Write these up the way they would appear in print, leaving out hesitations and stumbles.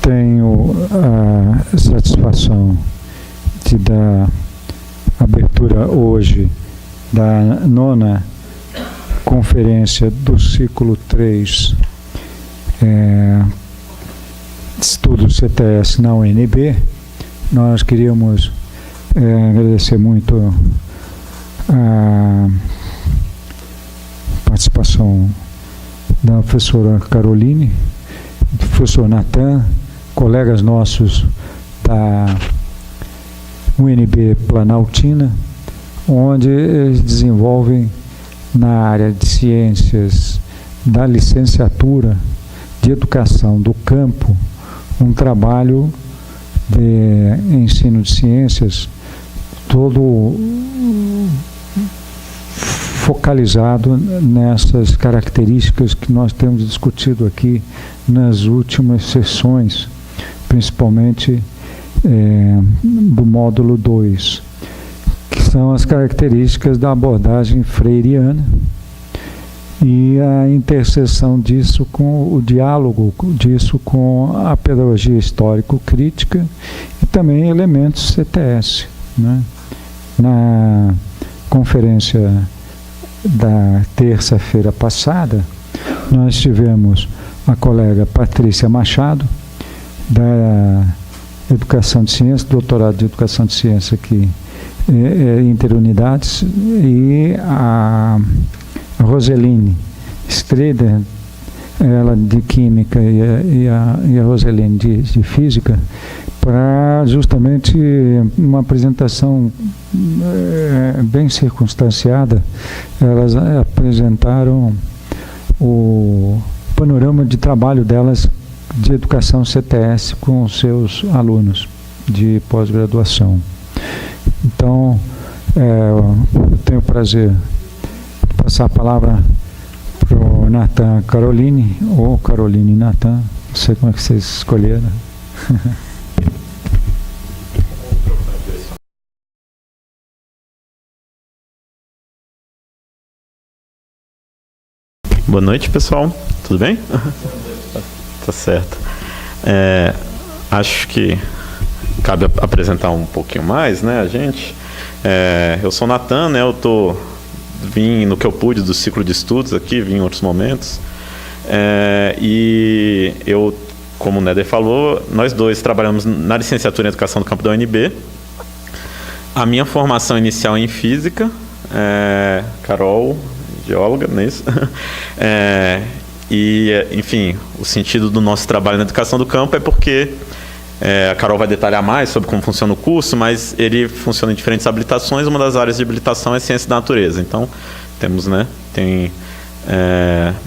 Tenho a satisfação de dar abertura hoje da 9ª conferência do ciclo 3, Estudo CTS na UNB. Nós queríamos agradecer muito a participação da professora Caroline, do professor Natan, colegas nossos da UNB Planaltina, onde eles desenvolvem na área de ciências da licenciatura de educação do campo um trabalho de ensino de ciências todo focalizado nessas características que nós temos discutido aqui nas últimas sessões, principalmente do módulo 2, que são as características da abordagem freiriana e a interseção disso com o diálogo disso com a pedagogia histórico-crítica e também elementos CTS, né? Na conferência da terça-feira passada, nós tivemos a colega Patrícia Machado, da Educação de Ciência, doutorado de Educação de Ciência aqui, Interunidades, e a Roseline Strider, ela de Química e a Roseline de Física, para justamente uma apresentação bem circunstanciada. Elas apresentaram o panorama de trabalho delas de educação CTS com os seus alunos de pós-graduação. Então, eu tenho o prazer de passar a palavra para o Natan Caroline, ou Caroline Natan, não sei como é que vocês escolheram. Boa noite, pessoal. Tudo bem? Tá certo. Acho que cabe apresentar um pouquinho mais, né, a gente. Eu sou o Natan, né, vim no que eu pude do ciclo de estudos aqui, vim em outros momentos. E eu, como o Néder falou, nós dois trabalhamos na licenciatura em Educação do Campo da UNB. A minha formação inicial é em Física, Carol, geóloga, não é isso? Enfim, o sentido do nosso trabalho na educação do campo é porque a Carol vai detalhar mais sobre como funciona o curso, mas ele funciona em diferentes habilitações. Uma das áreas de habilitação é ciência da natureza. Então, temos, né,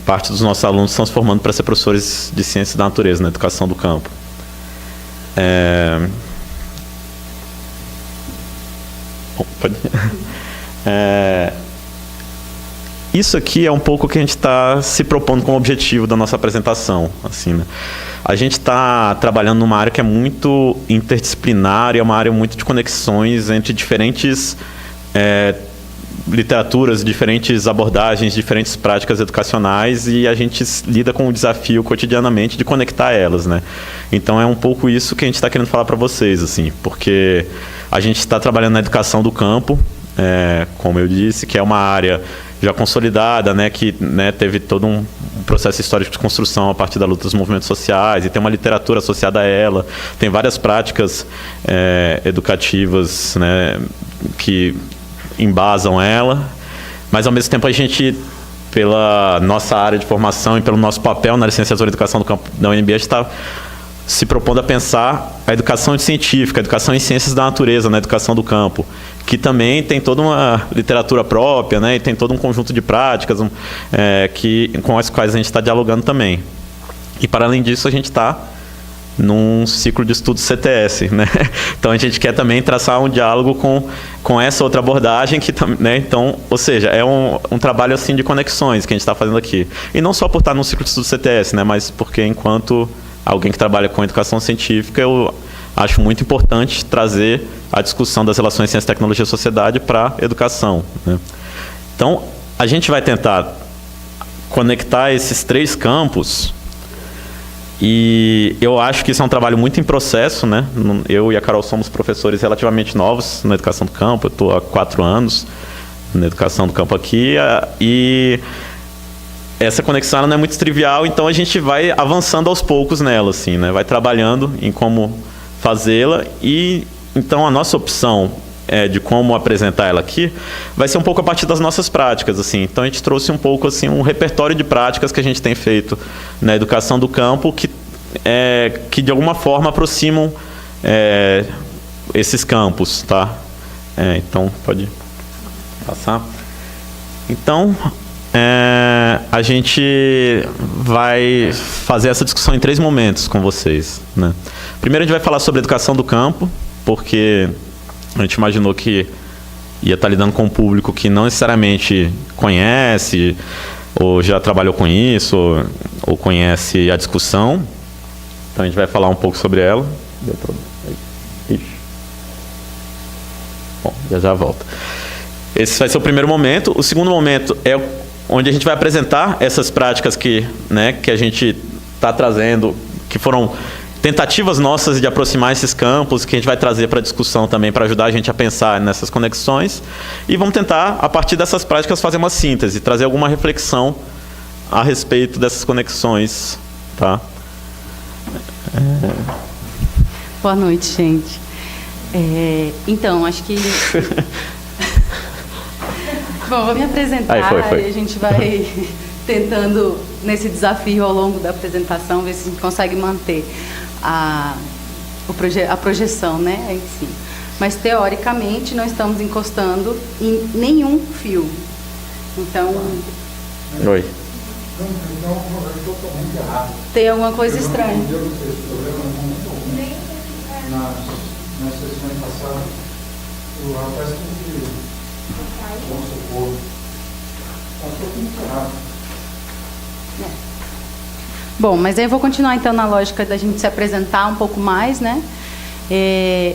parte dos nossos alunos estão se formando para ser professores de ciência da natureza na educação do campo. Isso aqui é um pouco o que a gente está se propondo como objetivo da nossa apresentação. Assim, né? A gente está trabalhando numa área que é muito interdisciplinar e é uma área muito de conexões entre diferentes literaturas, diferentes abordagens, diferentes práticas educacionais, e a gente lida com o desafio cotidianamente de conectar elas, né? Então é um pouco isso que a gente está querendo falar para vocês, assim, porque a gente está trabalhando na educação do campo, como eu disse, que é uma área já consolidada, né, que, né, teve todo um processo histórico de construção a partir da luta dos movimentos sociais, e tem uma literatura associada a ela, tem várias práticas educativas, né, que embasam ela, mas ao mesmo tempo a gente, pela nossa área de formação e pelo nosso papel na licenciatura em Educação do Campo da UNB, a gente está se propondo a pensar a educação científica, a educação em ciências da natureza, na educação do campo, que também tem toda uma literatura própria, né, e tem todo um conjunto de práticas com as quais a gente está dialogando também. E, para além disso, a gente está num ciclo de estudos CTS, né? Então, a gente quer também traçar um diálogo com essa outra abordagem, né? Então, ou seja, é um trabalho assim de conexões que a gente está fazendo aqui. E não só por estar num ciclo de estudos CTS, né, mas porque, enquanto alguém que trabalha com educação científica, eu acho muito importante trazer a discussão das relações ciência, tecnologia e sociedade para a educação, né? Então, a gente vai tentar conectar esses três campos E eu acho que isso é um trabalho muito em processo, né? Eu e a Carol somos professores relativamente novos na educação do campo. Eu estou há 4 anos na educação do campo aqui. E essa conexão ela não é muito trivial, então a gente vai avançando aos poucos nela, assim, né? Vai trabalhando em como fazê-la. E então a nossa opção de como apresentar ela aqui vai ser um pouco a partir das nossas práticas, assim. Então a gente trouxe um pouco assim um repertório de práticas que a gente tem feito na educação do campo que de alguma forma aproximam esses campos, tá? Então pode passar. Então a gente vai fazer essa discussão em 3 momentos com vocês, né? Primeiro a gente vai falar sobre a educação do campo, porque a gente imaginou que ia estar lidando com um público que não necessariamente conhece, ou já trabalhou com isso, ou conhece a discussão. Então a gente vai falar um pouco sobre ela. Deu problema. Ixi. Bom, já volta. Esse vai ser o primeiro momento. O segundo momento é onde a gente vai apresentar essas práticas que a gente está trazendo, que foram tentativas nossas de aproximar esses campos, que a gente vai trazer para a discussão também, para ajudar a gente a pensar nessas conexões. E vamos tentar, a partir dessas práticas, fazer uma síntese, trazer alguma reflexão a respeito dessas conexões. Tá? Boa noite, gente. Então, acho que... Bom, vou me apresentar foi. E a gente vai tentando, nesse desafio ao longo da apresentação, ver se a gente consegue manter a projeção, né, em si. Mas, teoricamente, não estamos encostando em nenhum fio. Então... Oi. Tem alguma coisa estranha. Na sessão passada, o rapaz que vamos supor, passou muito errado. Bom, mas aí eu vou continuar então na lógica da gente se apresentar um pouco mais, né?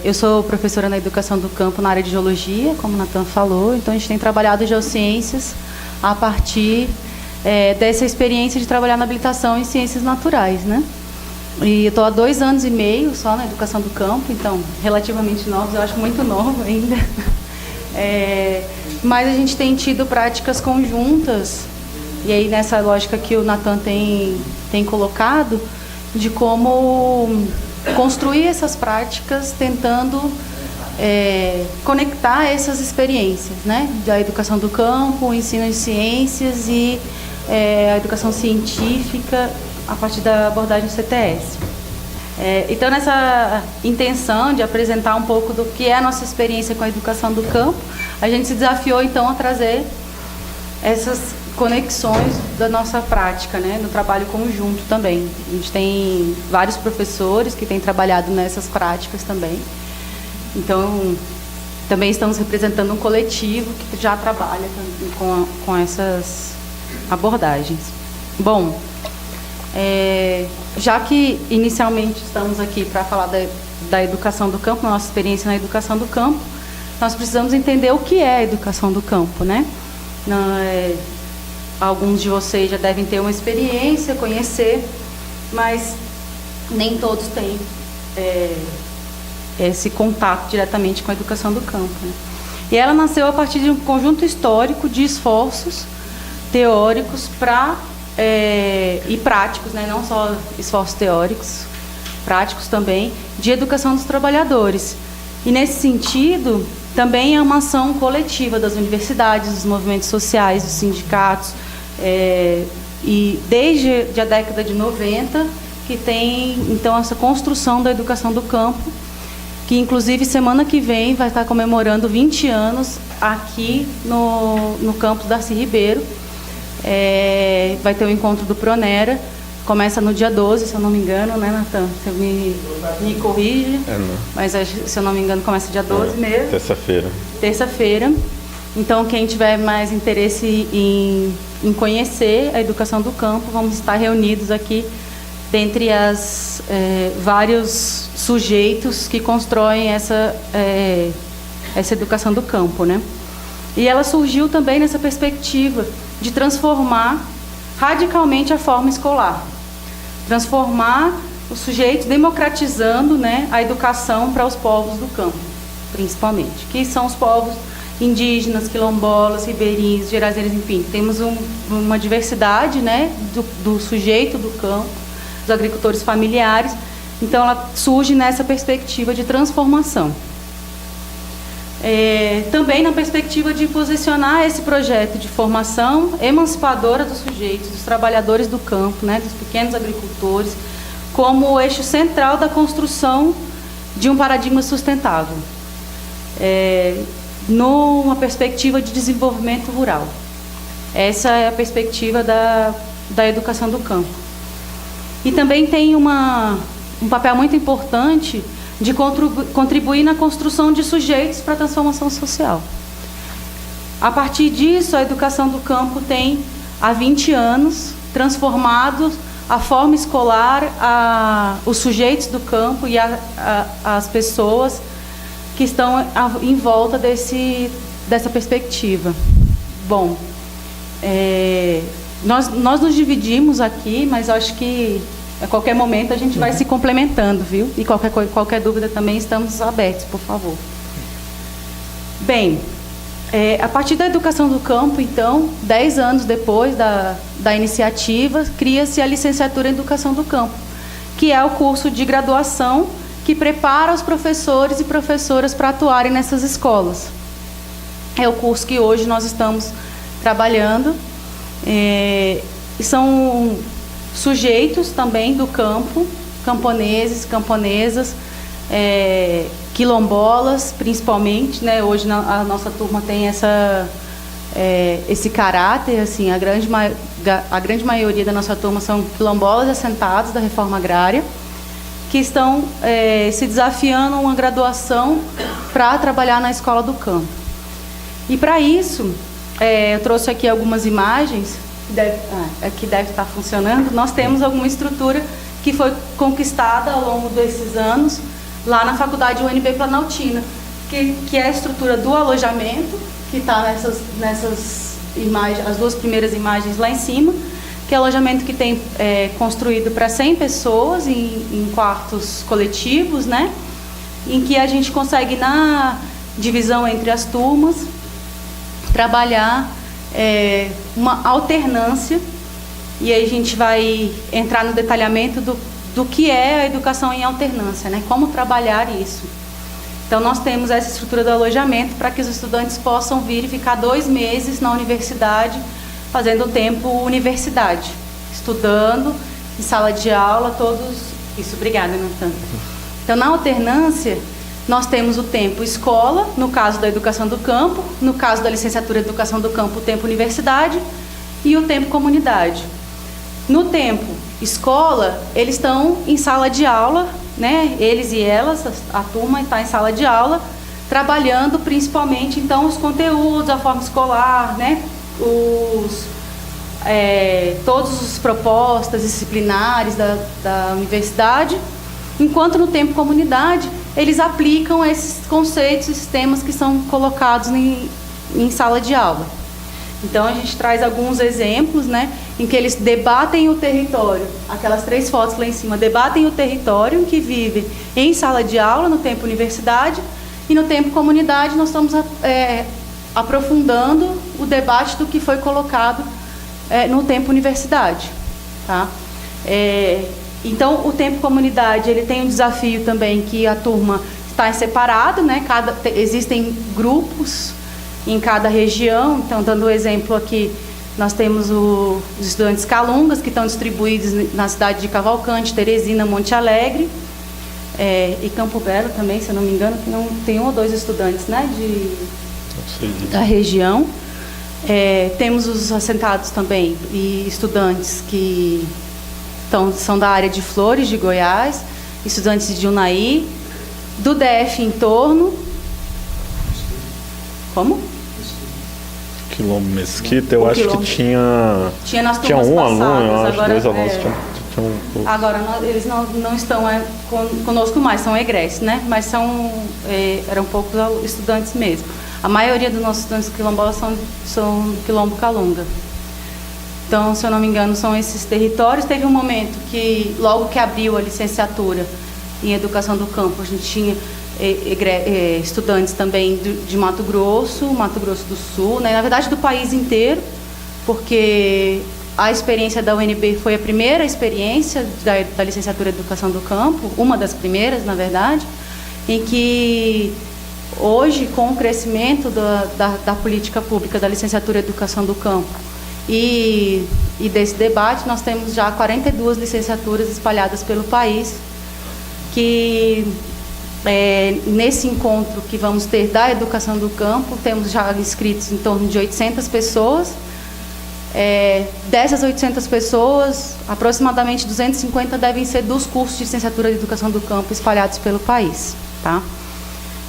Eu sou professora na educação do campo na área de geologia, como o Nathan falou, então a gente tem trabalhado geociências a partir dessa experiência de trabalhar na habilitação em ciências naturais, né? E eu estou há 2 anos e meio só na educação do campo, então relativamente novos, eu acho muito novo ainda. Mas a gente tem tido práticas conjuntas, e aí nessa lógica que o Nathan tem colocado, de como construir essas práticas tentando conectar essas experiências, né? Da educação do campo, o ensino de ciências e a educação científica a partir da abordagem CTS. Então, nessa intenção de apresentar um pouco do que é a nossa experiência com a educação do campo, a gente se desafiou, então, a trazer essas conexões da nossa prática, né, no trabalho conjunto também. A gente tem vários professores que têm trabalhado nessas práticas também. Então, também estamos representando um coletivo que já trabalha com essas abordagens. Bom, já que inicialmente estamos aqui para falar da educação do campo, nossa experiência na educação do campo, nós precisamos entender o que é a educação do campo, né? Alguns de vocês já devem ter uma experiência, conhecer, mas nem todos têm esse contato diretamente com a educação do campo, né? E ela nasceu a partir de um conjunto histórico de esforços teóricos e práticos, né? Não só esforços teóricos, práticos também, de educação dos trabalhadores. E, nesse sentido, também é uma ação coletiva das universidades, dos movimentos sociais, dos sindicatos, e desde a década de 90, que tem, então, essa construção da educação do campo, que, inclusive, semana que vem vai estar comemorando 20 anos aqui no campus Darcy Ribeiro. Vai ter o encontro do Pronera, começa no dia 12, se eu não me engano, né, Nathan? Você me corrige, mas se eu não me engano começa dia 12 mesmo. Terça-feira. Então, quem tiver mais interesse em conhecer a educação do campo, vamos estar reunidos aqui dentre vários sujeitos que constroem essa educação do campo, né? E ela surgiu também nessa perspectiva de transformar radicalmente a forma escolar. transformar o sujeito, democratizando, né, a educação para os povos do campo, principalmente, que são os povos indígenas, quilombolas, ribeirinhos, gerazeiros, enfim. Temos uma diversidade, né, do sujeito do campo, dos agricultores familiares. Então, ela surge nessa perspectiva de transformação. Também na perspectiva de posicionar esse projeto de formação emancipadora dos sujeitos, dos trabalhadores do campo, né, dos pequenos agricultores, como o eixo central da construção de um paradigma sustentável, numa perspectiva de desenvolvimento rural. Essa é a perspectiva da educação do campo. E também tem um papel muito importante de contribuir na construção de sujeitos para a transformação social. A partir disso, a educação do campo tem, há 20 anos, transformado a forma escolar, os sujeitos do campo e as pessoas que estão em volta dessa perspectiva. Bom, nós nos dividimos aqui, mas eu acho que a qualquer momento a gente vai se complementando, viu? E qualquer dúvida também estamos abertos, por favor. Bem, a partir da educação do campo, então, 10 anos depois da iniciativa, cria-se a licenciatura em educação do campo, que é o curso de graduação que prepara os professores e professoras para atuarem nessas escolas. É o curso que hoje nós estamos trabalhando. E são sujeitos também do campo, camponeses, camponesas, quilombolas, principalmente, né? Hoje a nossa turma tem esse caráter, assim, a grande maioria da nossa turma são quilombolas assentados da reforma agrária, que estão se desafiando a uma graduação para trabalhar na escola do campo. E para isso, eu trouxe aqui algumas imagens, que deve estar funcionando. Nós temos alguma estrutura que foi conquistada ao longo desses anos, lá na Faculdade UNB Planaltina, que é a estrutura do alojamento, que está nessas imagens, as duas primeiras imagens lá em cima, que é alojamento que tem construído para 100 pessoas em quartos coletivos, né? Em que a gente consegue, na divisão entre as turmas, trabalhar uma alternância, e aí a gente vai entrar no detalhamento do que é a educação em alternância, né? Como trabalhar isso. Então, nós temos essa estrutura do alojamento para que os estudantes possam vir e ficar 2 meses na universidade, fazendo o tempo universidade, estudando, em sala de aula, todos... Isso, obrigada, Natan. Então, na alternância, nós temos o tempo escola, no caso da educação do campo, no caso da licenciatura em educação do campo, o tempo universidade e o tempo comunidade. No tempo escola, eles estão em sala de aula, né? Eles e elas, a turma está em sala de aula, trabalhando principalmente, então, os conteúdos, a forma escolar, né? Todas as propostas disciplinares da universidade, enquanto no tempo comunidade, eles aplicam esses conceitos, esses temas que são colocados em sala de aula. Então, a gente traz alguns exemplos, né, em que eles debatem o território, aquelas 3 fotos lá em cima, debatem o território que vive em sala de aula, no tempo universidade, e no tempo comunidade nós estamos aprofundando o debate do que foi colocado no tempo universidade. Tá? Então, o tempo comunidade, ele tem um desafio também que a turma está separada, né? Existem grupos em cada região. Então, dando o exemplo aqui, nós temos os estudantes calungas, que estão distribuídos na cidade de Cavalcante, Teresina, Monte Alegre, e Campo Belo também, se eu não me engano, que não tem 1 ou 2 estudantes, né, da região. Temos os assentados também, e estudantes que são da área de Flores, de Goiás, estudantes de Unai, do DF em torno. Como? Quilombo Mesquita, eu acho que tinha nas turmas um passadas, aluno, eu acho, agora, 2 alunos agora eles não estão conosco mais, são egressos, né? Mas eram poucos estudantes mesmo. A maioria dos nossos estudantes quilombolas são quilombo calunga. Então, se eu não me engano, são esses territórios. Teve um momento que, logo que abriu a licenciatura em Educação do Campo, a gente tinha estudantes também de Mato Grosso do Sul, né? Na verdade do país inteiro, porque a experiência da UNB foi a primeira experiência da licenciatura em Educação do Campo, uma das primeiras, na verdade, em que hoje, com o crescimento da política pública da licenciatura em Educação do Campo e desse debate, nós temos já 42 licenciaturas espalhadas pelo país, que nesse encontro que vamos ter da Educação do Campo, temos já inscritos em torno de 800 pessoas. Dessas 800 pessoas, aproximadamente 250 devem ser dos cursos de licenciatura de Educação do Campo espalhados pelo país, tá?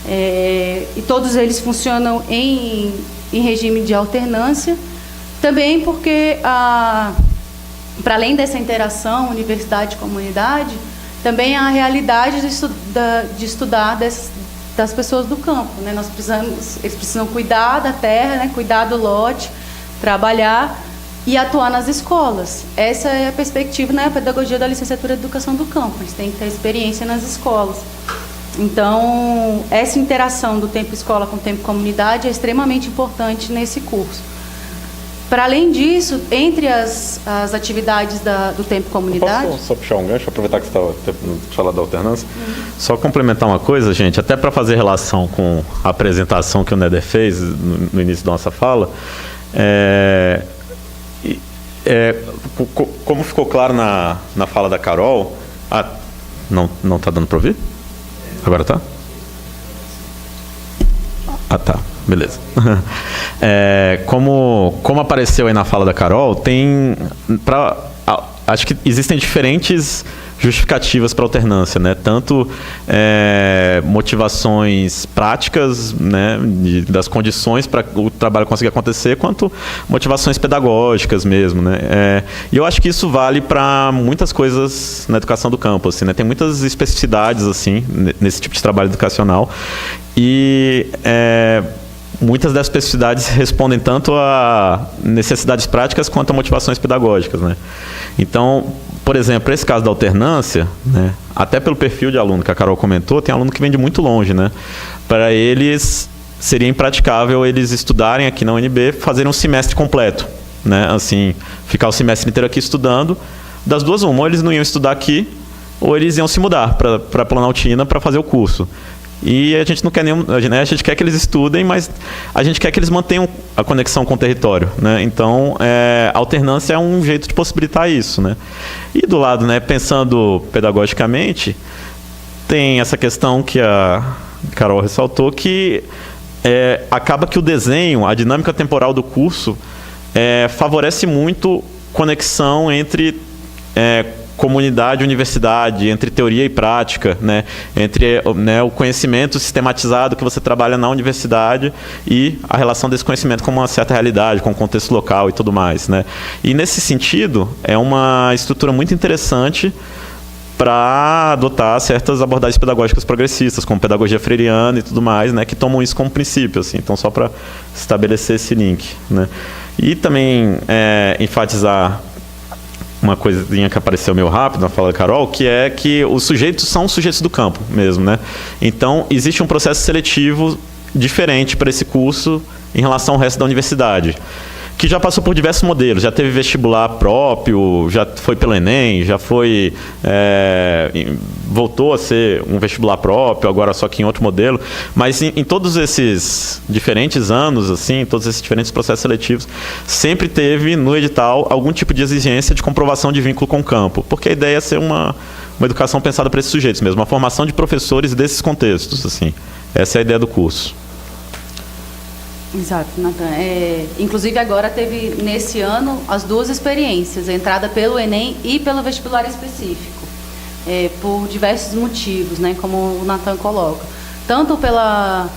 E todos eles funcionam em regime de alternância, também porque, para além dessa interação universidade-comunidade, também há a realidade de estudar das pessoas do campo, né? Eles precisam cuidar da terra, né? Cuidar do lote, trabalhar e atuar nas escolas. Essa é a perspectiva, né? A pedagogia da licenciatura de Educação do Campo. Eles têm que ter experiência nas escolas. Então, essa interação do tempo escola com o tempo comunidade é extremamente importante nesse curso. Para além disso, entre as atividades do tempo comunidade... Posso só puxar um gancho, aproveitar que você estava falando da alternância? Só complementar uma coisa, gente, até para fazer relação com a apresentação que o Néder fez no início da nossa fala, como ficou claro na fala da Carol... não está dando para ouvir? Agora tá? Tá. Beleza. Como apareceu aí na fala da Carol, acho que existem diferentes justificativas para alternância, né? Tanto motivações práticas, né, das condições para o trabalho conseguir acontecer, quanto motivações pedagógicas mesmo, né? E eu acho que isso vale para muitas coisas na educação do campo, assim, né? Tem muitas especificidades assim nesse tipo de trabalho educacional e muitas dessas especificidades respondem tanto a necessidades práticas quanto a motivações pedagógicas, né? Então, por exemplo, esse caso da alternância, né, até pelo perfil de aluno que a Carol comentou, tem aluno que vem de muito longe, né? Para eles seria impraticável eles estudarem aqui na UNB, fazerem um semestre completo, né? Assim, ficar o semestre inteiro aqui estudando. Das duas, ou eles não iam estudar aqui, ou eles iam se mudar para Planaltina para fazer o curso. E a gente não quer né? A gente quer que eles estudem, mas a gente quer que eles mantenham a conexão com o território, né? Então, a alternância é um jeito de possibilitar isso, né? E do lado, né, pensando pedagogicamente, tem essa questão que a Carol ressaltou, que acaba que o desenho, a dinâmica temporal do curso, favorece muito conexão entre comunidade e universidade, entre teoria e prática, né? Entre o conhecimento sistematizado que você trabalha na universidade e a relação desse conhecimento com uma certa realidade, com o contexto local e tudo mais, né? E nesse sentido, é uma estrutura muito interessante para adotar certas abordagens pedagógicas progressistas, como pedagogia freiriana e tudo mais, né? Que tomam isso como princípio, assim. Então, só para estabelecer esse link, né? E também enfatizar uma coisinha que apareceu meio rápido na fala da Carol, que é que os sujeitos são sujeitos do campo mesmo, né? Então, existe um processo seletivo diferente para esse curso em relação ao resto da universidade, que já passou por diversos modelos, já teve vestibular próprio, já foi pelo Enem, já foi voltou a ser um vestibular próprio, agora só que em outro modelo, mas em todos esses diferentes anos, assim, todos esses diferentes processos seletivos, sempre teve no edital algum tipo de exigência de comprovação de vínculo com o campo, porque a ideia é ser uma educação pensada para esses sujeitos mesmo, uma formação de professores desses contextos, assim. Essa é a ideia do curso. Exato, Nathan. Inclusive agora teve, nesse ano, as duas experiências, a entrada pelo Enem e pelo vestibular específico, por diversos motivos, né, como o Nathan coloca. Tanto pela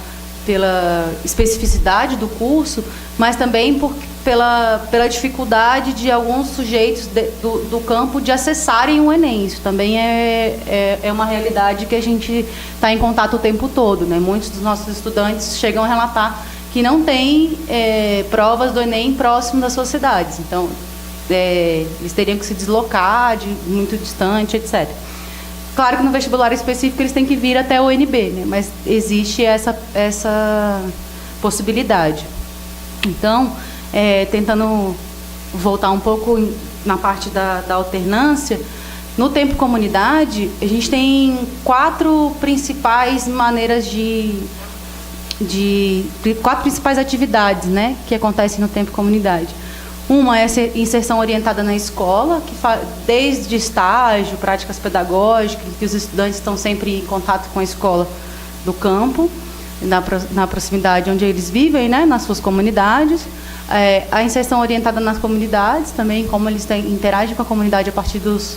especificidade do curso, mas também pela dificuldade de alguns sujeitos do campo de acessarem o Enem. Isso também é uma realidade que a gente está em contato o tempo todo, né? Muitos dos nossos estudantes chegam a relatar que não tem provas do Enem próximo das suas cidades. Então, eles teriam que se deslocar de muito distante, etc. Claro que no vestibular específico eles têm que vir até o UNB, né? Mas existe essa possibilidade. Então, tentando voltar um pouco na parte da alternância, no tempo comunidade, a gente tem 4 principais maneiras quatro principais atividades, né, que acontecem no tempo comunidade. Uma é essa inserção orientada na escola, que desde estágio, práticas pedagógicas, que os estudantes estão sempre em contato com a escola do campo, na proximidade onde eles vivem, né, nas suas comunidades. A inserção orientada nas comunidades, também como eles interagem com a comunidade a partir dos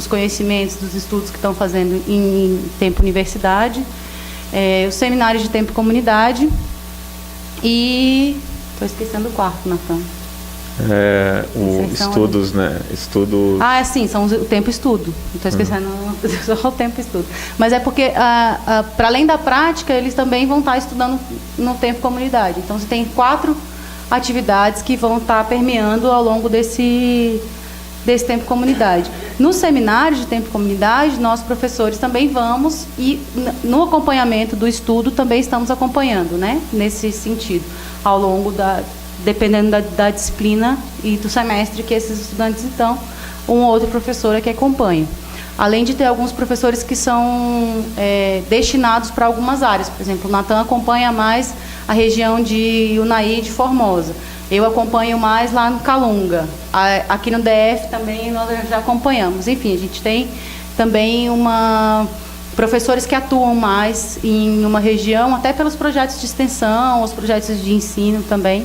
conhecimentos, dos estudos que estão fazendo em tempo universidade. Os seminários de tempo comunidade e... Estou esquecendo o quarto, Natan. Estudos, né? Estudo... Sim, são o tempo estudo. Estou esquecendo só o tempo estudo. Mas é porque, para além da prática, eles também vão estar estudando no tempo comunidade. Então, você tem 4 atividades que vão estar permeando ao longo desse tempo comunidade. No seminário de tempo comunidade, nós, professores, também vamos e no acompanhamento do estudo também estamos acompanhando, né? Nesse sentido, ao longo dependendo da disciplina e do semestre que esses estudantes estão, um ou outro professor é que acompanha. Além de ter alguns professores que são destinados para algumas áreas. Por exemplo, o Natan acompanha mais a região de Unai e de Formosa. Eu acompanho mais lá no Calunga. Aqui no DF também nós já acompanhamos. Enfim, a gente tem também professores que atuam mais em uma região, até pelos projetos de extensão, os projetos de ensino também.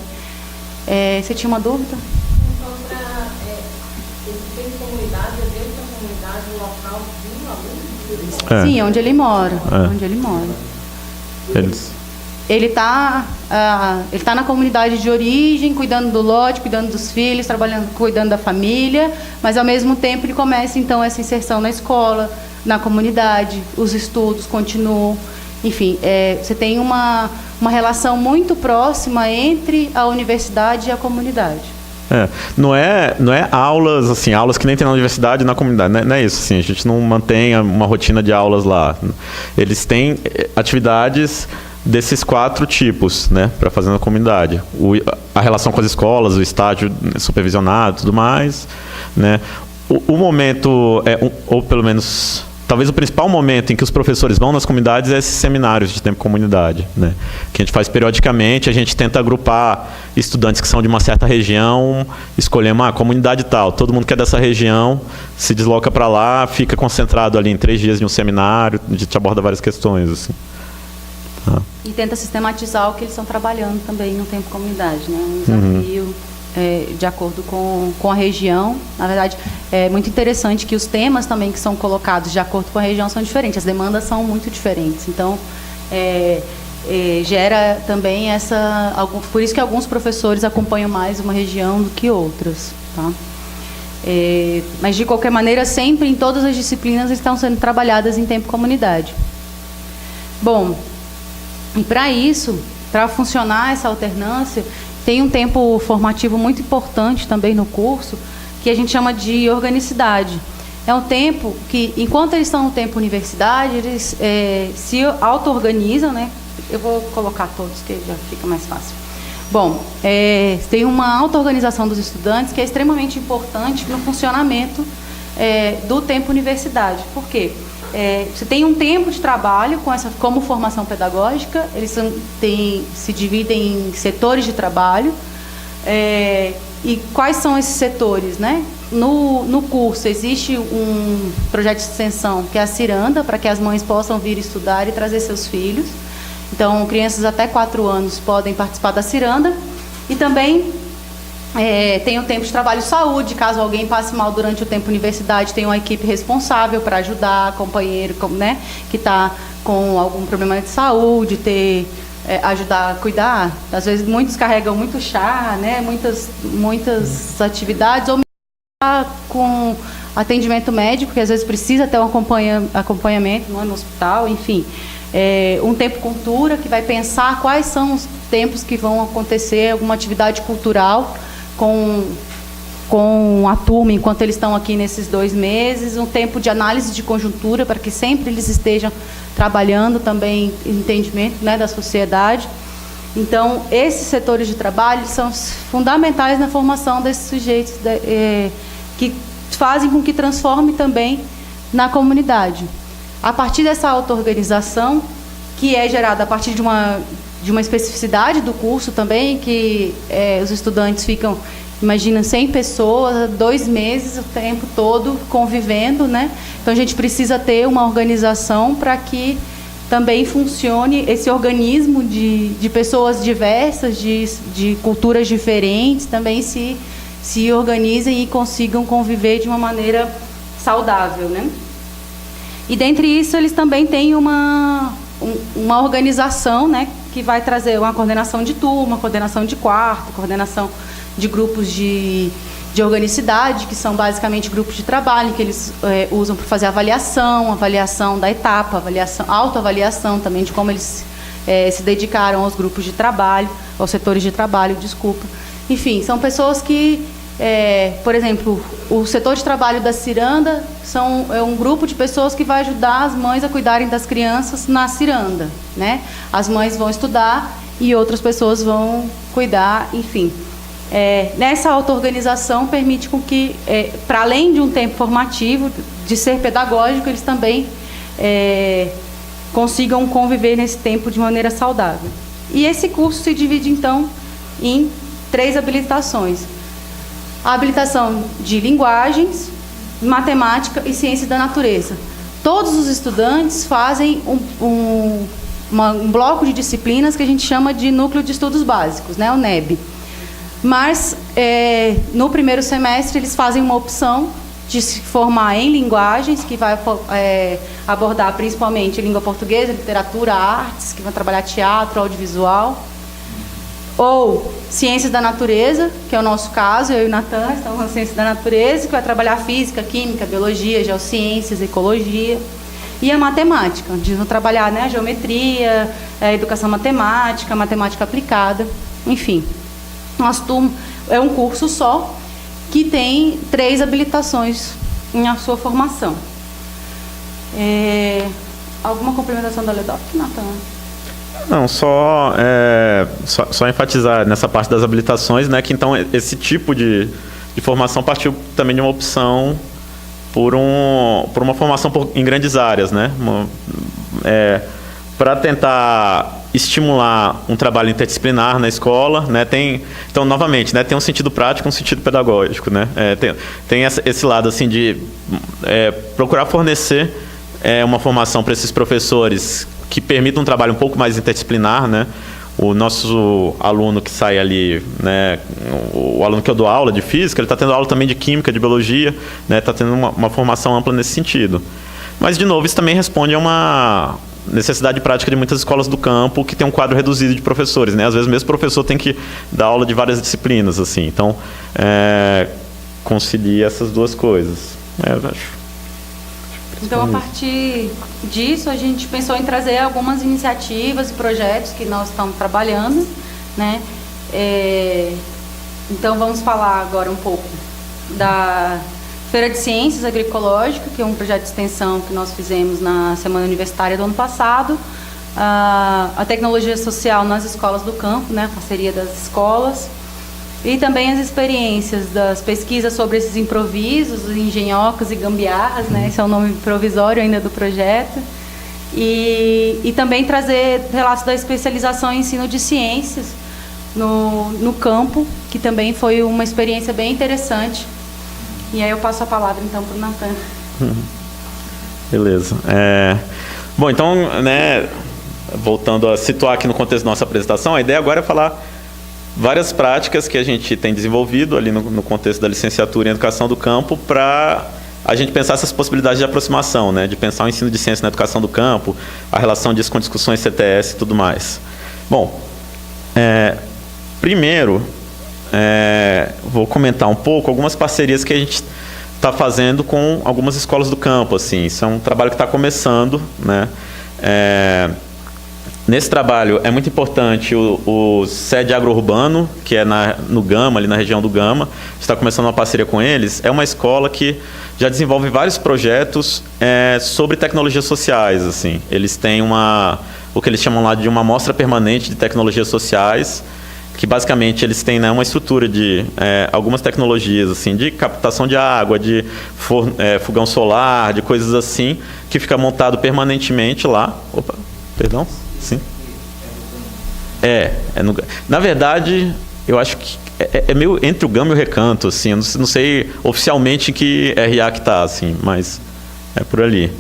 Você tinha uma dúvida? Então, esse tempo de comunidade, é dentro da comunidade, o local do aluno? Sim, onde ele mora. Onde ele mora. Ele está na comunidade de origem, cuidando do lote, cuidando dos filhos, cuidando da família, mas ao mesmo tempo ele começa então essa inserção na escola, na comunidade, os estudos continuam. Enfim, você tem uma relação muito próxima entre a universidade e a comunidade. Não é aulas, assim, aulas que nem tem na universidade e na comunidade, não é isso, assim, a gente não mantém uma rotina de aulas lá. Eles têm atividades desses 4 tipos, né, para fazer na comunidade. A relação com as escolas, o estágio supervisionado e tudo mais, né. O momento, ou pelo menos, talvez o principal momento em que os professores vão nas comunidades é esses seminários de tempo comunidade, né, que a gente faz periodicamente. A gente tenta agrupar estudantes que são de uma certa região, escolhemos a comunidade tal, todo mundo que é dessa região se desloca para lá, fica concentrado ali em 3 dias de um seminário, a gente aborda várias questões, assim. E tenta sistematizar o que eles estão trabalhando também no tempo comunidade, né? Um desafio de acordo com a região. Na verdade, é muito interessante que os temas também que são colocados de acordo com a região são diferentes, as demandas são muito diferentes. Então, gera também por isso que alguns professores acompanham mais uma região do que outras, tá? Mas, de qualquer maneira, sempre em todas as disciplinas estão sendo trabalhadas em tempo comunidade. Bom, e para isso, para funcionar essa alternância, tem um tempo formativo muito importante também no curso, que a gente chama de organicidade. É um tempo que, enquanto eles estão no tempo universidade, eles se auto-organizam, né? Eu vou colocar todos, que já fica mais fácil. Bom, tem uma auto-organização dos estudantes que é extremamente importante no funcionamento do tempo universidade. Por quê? Você tem um tempo de trabalho como formação pedagógica, eles se dividem em setores de trabalho. E quais são esses setores, né? No curso existe um projeto de extensão que é a Ciranda, para que as mães possam vir estudar e trazer seus filhos. Então, crianças até 4 anos podem participar da Ciranda. E também tem o tempo de trabalho saúde, caso alguém passe mal durante o tempo universidade, tem uma equipe responsável para ajudar, companheiro, né, que está com algum problema de saúde, ajudar a cuidar. Às vezes muitos carregam muito chá, né, muitas atividades, ou com atendimento médico, que às vezes precisa ter um acompanhamento no hospital, enfim. Um tempo cultura, que vai pensar quais são os tempos que vão acontecer, alguma atividade cultural com com a turma enquanto eles estão aqui nesses 2 meses, um tempo de análise de conjuntura para que sempre eles estejam trabalhando também em entendimento, né, da sociedade. Então, esses setores de trabalho são fundamentais na formação desses sujeitos que fazem com que transforme também na comunidade. A partir dessa auto-organização, que é gerada a partir de uma especificidade do curso também, que os estudantes ficam, imagina, 100 pessoas, 2 meses, o tempo todo convivendo, né? Então, a gente precisa ter uma organização para que também funcione esse organismo de pessoas diversas, de culturas diferentes, também se organizem e consigam conviver de uma maneira saudável, né? E, dentre isso, eles também têm uma organização, né, que vai trazer uma coordenação de turma, coordenação de quarto, coordenação de grupos de organicidade, que são basicamente grupos de trabalho, que eles usam para fazer avaliação da etapa, autoavaliação também de como eles se dedicaram aos grupos de trabalho, aos setores de trabalho, desculpa. Enfim, são pessoas que, por exemplo, o setor de trabalho da ciranda é um grupo de pessoas que vai ajudar as mães a cuidarem das crianças na ciranda, né? As mães vão estudar e outras pessoas vão cuidar, enfim. Nessa auto-organização permite com que, para além de um tempo formativo, de ser pedagógico, eles também consigam conviver nesse tempo de maneira saudável. E esse curso se divide, então, em 3 habilitações. A habilitação de linguagens, matemática e ciências da natureza. Todos os estudantes fazem um bloco de disciplinas que a gente chama de Núcleo de Estudos Básicos, né, o NEB. Mas, no primeiro semestre, eles fazem uma opção de se formar em linguagens, que vai abordar principalmente língua portuguesa, literatura, artes, que vão trabalhar teatro, audiovisual. Ou ciências da natureza, que é o nosso caso, eu e o Natan estamos na ciência da natureza, que vai trabalhar física, química, biologia, geociências, ecologia. E a matemática, onde vão trabalhar, né, a geometria, a educação matemática, matemática aplicada, enfim. Nosso turno é um curso só, que tem 3 habilitações na sua formação. Alguma complementação da LEDOC, Natan? Não, só enfatizar nessa parte das habilitações, né, que então esse tipo de formação partiu também de uma opção por uma formação em grandes áreas, né, para tentar estimular um trabalho interdisciplinar na escola, né? Então, novamente, né, tem um sentido prático, um sentido pedagógico, né? Tem esse lado assim de procurar fornecer uma formação para esses professores que permita um trabalho um pouco mais interdisciplinar, né? O nosso aluno que sai ali, né, o aluno que eu dou aula de física, ele está tendo aula também de química, de biologia, né? Está tendo uma formação ampla nesse sentido. Mas, de novo, isso também responde a uma necessidade prática de muitas escolas do campo que tem um quadro reduzido de professores, né? Às vezes mesmo o professor tem que dar aula de várias disciplinas, assim. Então, concilia essas duas coisas. Eu acho. Então, a partir disso, a gente pensou em trazer algumas iniciativas e projetos que nós estamos trabalhando, né? Então, vamos falar agora um pouco da Feira de Ciências Agroecológicas, que é um projeto de extensão que nós fizemos na Semana Universitária do ano passado. A tecnologia social nas escolas do campo, né, a parceria das escolas. E também as experiências das pesquisas sobre esses improvisos, engenhocas e gambiarras, né, esse é o nome provisório ainda do projeto. E também trazer relatos da especialização em ensino de ciências no campo, que também foi uma experiência bem interessante. E aí eu passo a palavra, então, para o Natan. Beleza. Bom, então, né, voltando a situar aqui no contexto da nossa apresentação, a ideia agora é falar várias práticas que a gente tem desenvolvido ali no contexto da licenciatura em Educação do Campo para a gente pensar essas possibilidades de aproximação, né, de pensar o ensino de ciência na educação do campo, a relação disso com discussões CTS e tudo mais. Bom, primeiro, vou comentar um pouco algumas parcerias que a gente está fazendo com algumas escolas do campo. Assim. Isso é um trabalho que está começando, né? nesse trabalho é muito importante o SED Agro-Urbano, que é no Gama, ali na região do Gama. A gente está começando uma parceria com eles. É uma escola que já desenvolve vários projetos sobre tecnologias sociais. Assim. Eles têm o que eles chamam lá de uma amostra permanente de tecnologias sociais, que basicamente eles têm, né, uma estrutura de algumas tecnologias, assim, de captação de água, de fogão solar, de coisas assim, que fica montado permanentemente lá. Opa, perdão? Sim. Na verdade, eu acho que é meio entre o Gama e o Recanto, assim, eu não sei oficialmente em que RA que está, assim, mas é por ali.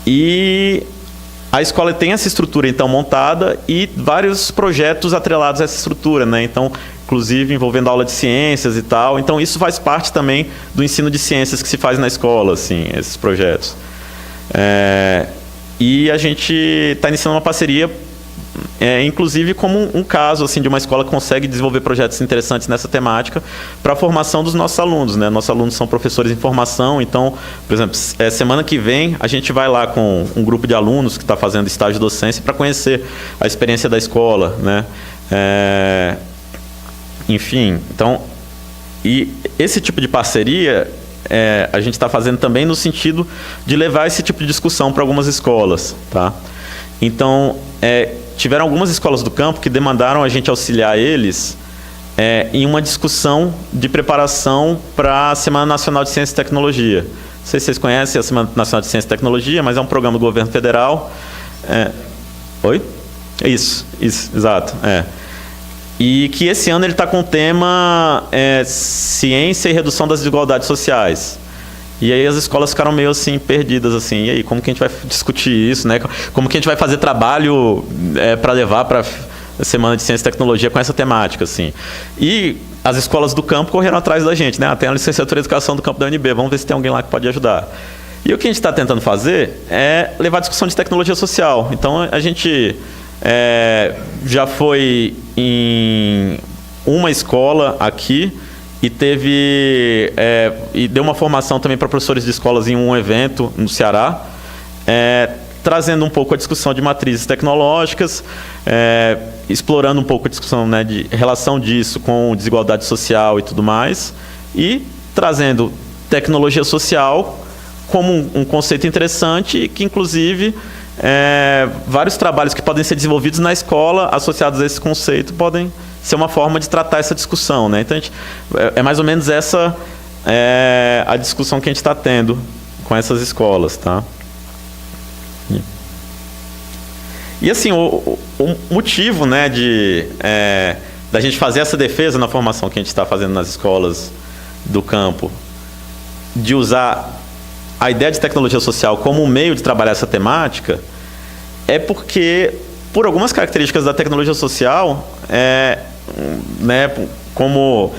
E a escola tem essa estrutura, então, montada e vários projetos atrelados a essa estrutura, né? Então, inclusive envolvendo aula de ciências e tal. Então, isso faz parte também do ensino de ciências que se faz na escola, assim, esses projetos. E a gente está iniciando uma parceria, inclusive como um caso assim, de uma escola que consegue desenvolver projetos interessantes nessa temática para a formação dos nossos alunos, né? Nossos alunos são professores em formação, então, por exemplo, semana que vem a gente vai lá com um grupo de alunos que está fazendo estágio de docência para conhecer a experiência da escola, né? Enfim, então, e esse tipo de parceria a gente está fazendo também no sentido de levar esse tipo de discussão para algumas escolas, tá? Então, tiveram algumas escolas do campo que demandaram a gente auxiliar eles em uma discussão de preparação para a Semana Nacional de Ciência e Tecnologia. Não sei se vocês conhecem a Semana Nacional de Ciência e Tecnologia, mas é um programa do governo federal. Oi? Isso, exato. E que esse ano ele está com o tema Ciência e Redução das Desigualdades Sociais. E aí as escolas ficaram meio assim, perdidas, assim, e aí, como que a gente vai discutir isso, né? Como que a gente vai fazer trabalho para levar para a Semana de Ciência e Tecnologia com essa temática, assim. E as escolas do campo correram atrás da gente, né? Tem a licenciatura em Educação do campo da UNB, vamos ver se tem alguém lá que pode ajudar. E o que a gente está tentando fazer é levar a discussão de tecnologia social. Então, a gente já foi em uma escola aqui e e deu uma formação também para professores de escolas em um evento no Ceará, trazendo um pouco a discussão de matrizes tecnológicas, explorando um pouco a discussão, né, de relação disso com desigualdade social e tudo mais, e trazendo tecnologia social como um conceito interessante que, inclusive, vários trabalhos que podem ser desenvolvidos na escola associados a esse conceito podem ser uma forma de tratar essa discussão, né? Então, é mais ou menos essa a discussão que a gente está tendo com essas escolas, tá? E assim, o motivo, né, da gente fazer essa defesa na formação que a gente está fazendo nas escolas do campo, de usar a ideia de tecnologia social como um meio de trabalhar essa temática, é porque, por algumas características da tecnologia social, né, como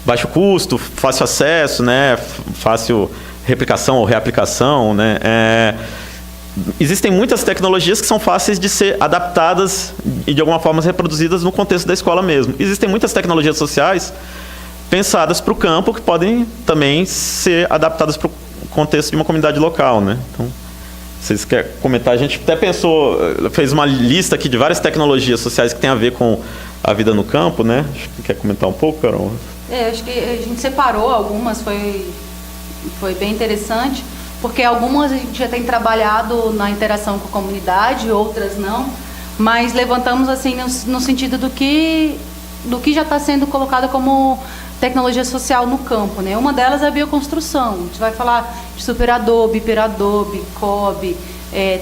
baixo custo, fácil acesso, né, fácil replicação ou reaplicação, né, existem muitas tecnologias que são fáceis de ser adaptadas e, de alguma forma, reproduzidas no contexto da escola mesmo. Existem muitas tecnologias sociais pensadas para o campo que podem também ser adaptadas para o contexto de uma comunidade local, né? Então, vocês querem comentar? A gente até fez uma lista aqui de várias tecnologias sociais que tem a ver com a vida no campo, né? Quer comentar um pouco, Carol? Acho que a gente separou algumas, foi bem interessante, porque algumas a gente já tem trabalhado na interação com a comunidade, outras não, mas levantamos assim no sentido do que já está sendo colocado como tecnologia social no campo, né? Uma delas é a bioconstrução. A gente vai falar de superadobe, hiperadobe, cobe,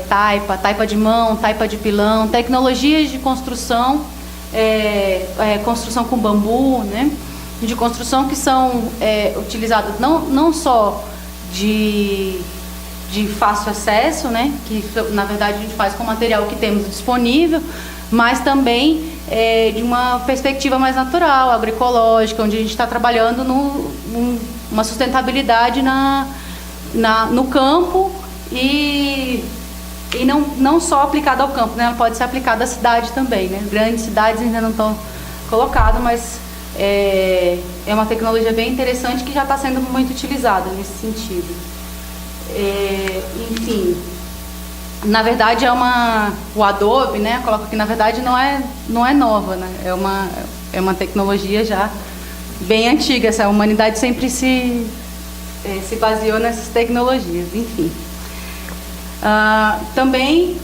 taipa de mão, taipa de pilão, tecnologias de construção, construção com bambu, né? De construção que são utilizadas não só de fácil acesso, né? Que na verdade a gente faz com o material que temos disponível, mas também de uma perspectiva mais natural, agroecológica, onde a gente está trabalhando uma sustentabilidade no campo e não só aplicada ao campo, né? Ela pode ser aplicada à cidade também, né? Grandes cidades ainda não estão colocadas, mas é uma tecnologia bem interessante que já está sendo muito utilizada nesse sentido. Enfim, na verdade o Adobe, né, coloco que na verdade não é nova, né, é uma tecnologia já bem antiga. A humanidade sempre se baseou nessas tecnologias, enfim. Também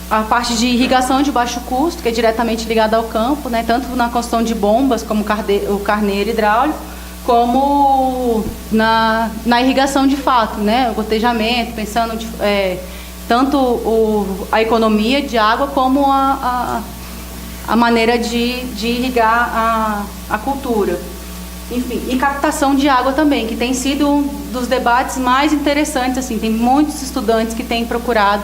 a parte de irrigação de baixo custo, que é diretamente ligada ao campo, né, tanto na construção de bombas, como o carneiro hidráulico, como na irrigação de fato, né, o gotejamento, pensando tanto a economia de água como a maneira de irrigar a cultura. Enfim, e captação de água também, que tem sido um dos debates mais interessantes, assim, tem muitos estudantes que têm procurado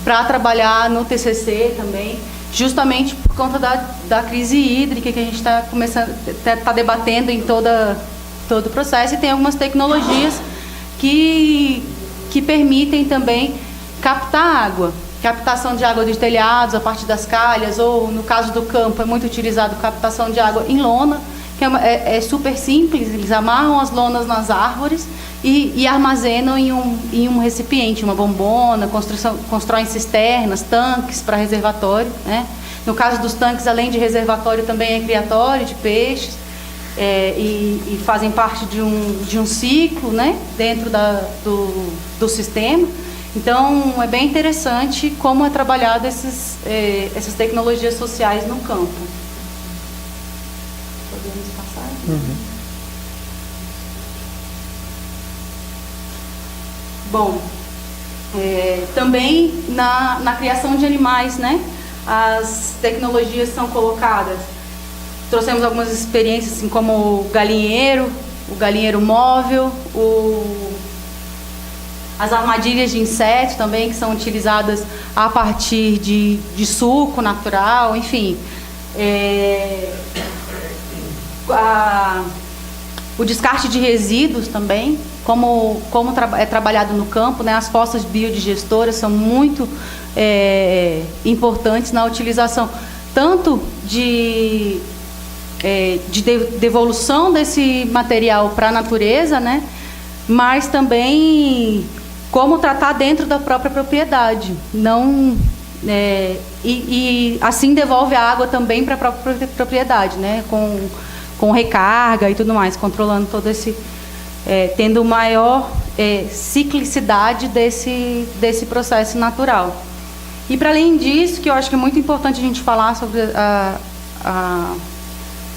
para trabalhar no TCC também, justamente por conta da crise hídrica que a gente está debatendo em todo o processo, e tem algumas tecnologias que permitem também captar água, captação de água dos telhados, a partir das calhas, ou no caso do campo é muito utilizado captação de água em lona, que é super simples. Eles amarram as lonas nas árvores e armazenam em um recipiente, uma bombona, constroem cisternas, tanques para reservatório, né? No caso dos tanques, além de reservatório, também é criatório de peixes, e fazem parte de um ciclo, né, dentro do sistema. Então, é bem interessante como é trabalhado essas tecnologias sociais no campo. Podemos passar? Bom, também na criação de animais, né, as tecnologias são colocadas. Trouxemos algumas experiências, assim, como o galinheiro móvel, as armadilhas de insetos também, que são utilizadas a partir de suco natural, enfim. O descarte de resíduos também, como é trabalhado no campo, né? As fossas biodigestoras são muito importantes na utilização tanto de devolução desse material para a natureza, né? Mas também como tratar dentro da própria propriedade, e assim devolve a água também para a própria propriedade, né? Com recarga e tudo mais, controlando todo esse, tendo maior ciclicidade desse processo natural. E para além disso, que eu acho que é muito importante a gente falar sobre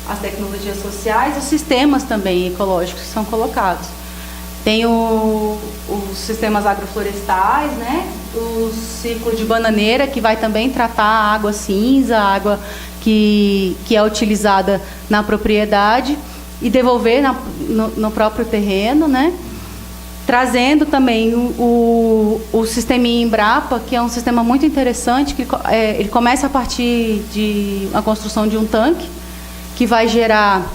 as tecnologias sociais, os sistemas também ecológicos que são colocados. Tem os sistemas agroflorestais, né? O ciclo de bananeira, que vai também tratar a água cinza, a água que é utilizada na propriedade, e devolver no próprio terreno, né? Trazendo também o sisteminha Embrapa, que é um sistema muito interessante, que ele começa a partir de a construção de um tanque, que vai gerar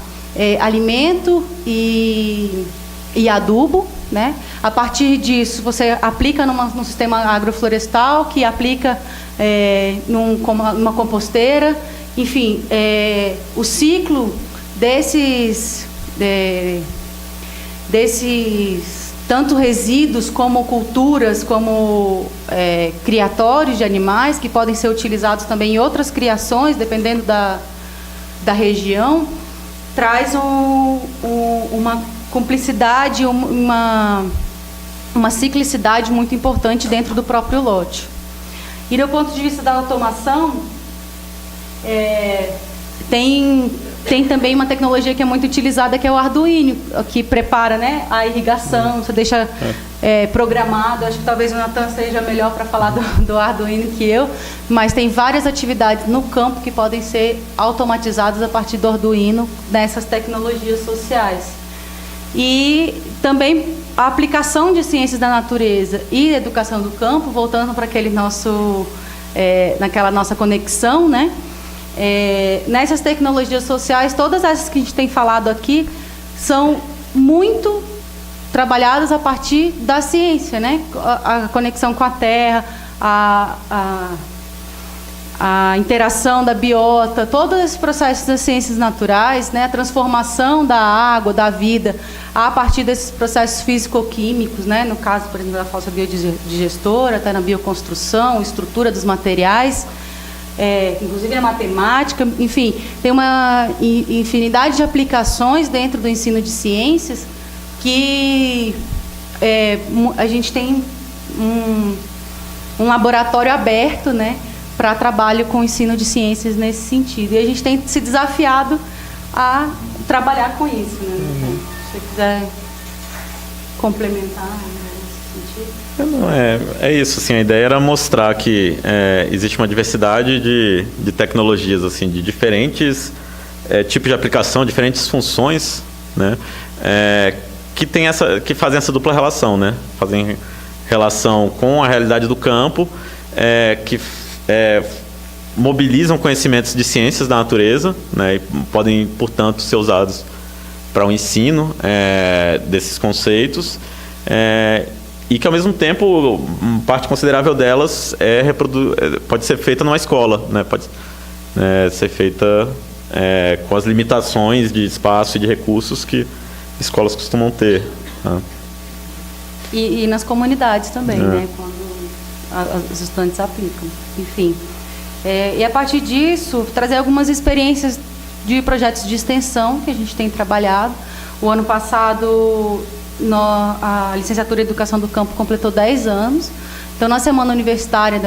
alimento e adubo, né? A partir disso, você aplica num sistema agroflorestal, que aplica numa composteira. Enfim, o ciclo desses tanto resíduos como culturas, como criatórios de animais, que podem ser utilizados também em outras criações, dependendo da região, traz uma cumplicidade, uma ciclicidade muito importante dentro do próprio lote. E do ponto de vista da automação, tem também uma tecnologia que é muito utilizada, que é o Arduino, que prepara, né, a irrigação, você deixa programado. Acho que talvez o Natan seja melhor para falar do Arduino que eu, mas tem várias atividades no campo que podem ser automatizadas a partir do Arduino nessas tecnologias sociais. E também a aplicação de ciências da natureza e educação do campo, voltando para aquele naquela nossa conexão, né? Nessas tecnologias sociais, todas essas que a gente tem falado aqui são muito trabalhadas a partir da ciência, né? A conexão com a terra, a a interação da biota, todos esses processos das ciências naturais, né, a transformação da água, da vida, a partir desses processos físico-químicos, né, no caso, por exemplo, da falsa biodigestora, até na bioconstrução, estrutura dos materiais, inclusive a matemática, enfim, tem uma infinidade de aplicações dentro do ensino de ciências que a gente tem um laboratório aberto, né, para trabalho com o ensino de ciências nesse sentido. E a gente tem se desafiado a trabalhar com isso, né? Se você quiser complementar nesse sentido. É isso, assim, a ideia era mostrar que existe uma diversidade de tecnologias, assim, de diferentes tipos de aplicação, diferentes funções, né? Que fazem essa dupla relação, né? Fazem relação com a realidade do campo, que mobilizam conhecimentos de ciências da natureza, né, e podem, portanto, ser usados para o ensino desses conceitos, e que, ao mesmo tempo, parte considerável delas pode ser feita numa escola, né, pode ser feita com as limitações de espaço e de recursos que escolas costumam ter. Né. E nas comunidades também, né, quando os estudantes aplicam, enfim. E a partir disso, trazer algumas experiências de projetos de extensão que a gente tem trabalhado. O ano passado, a licenciatura em Educação do Campo completou 10 anos. Então, na semana universitária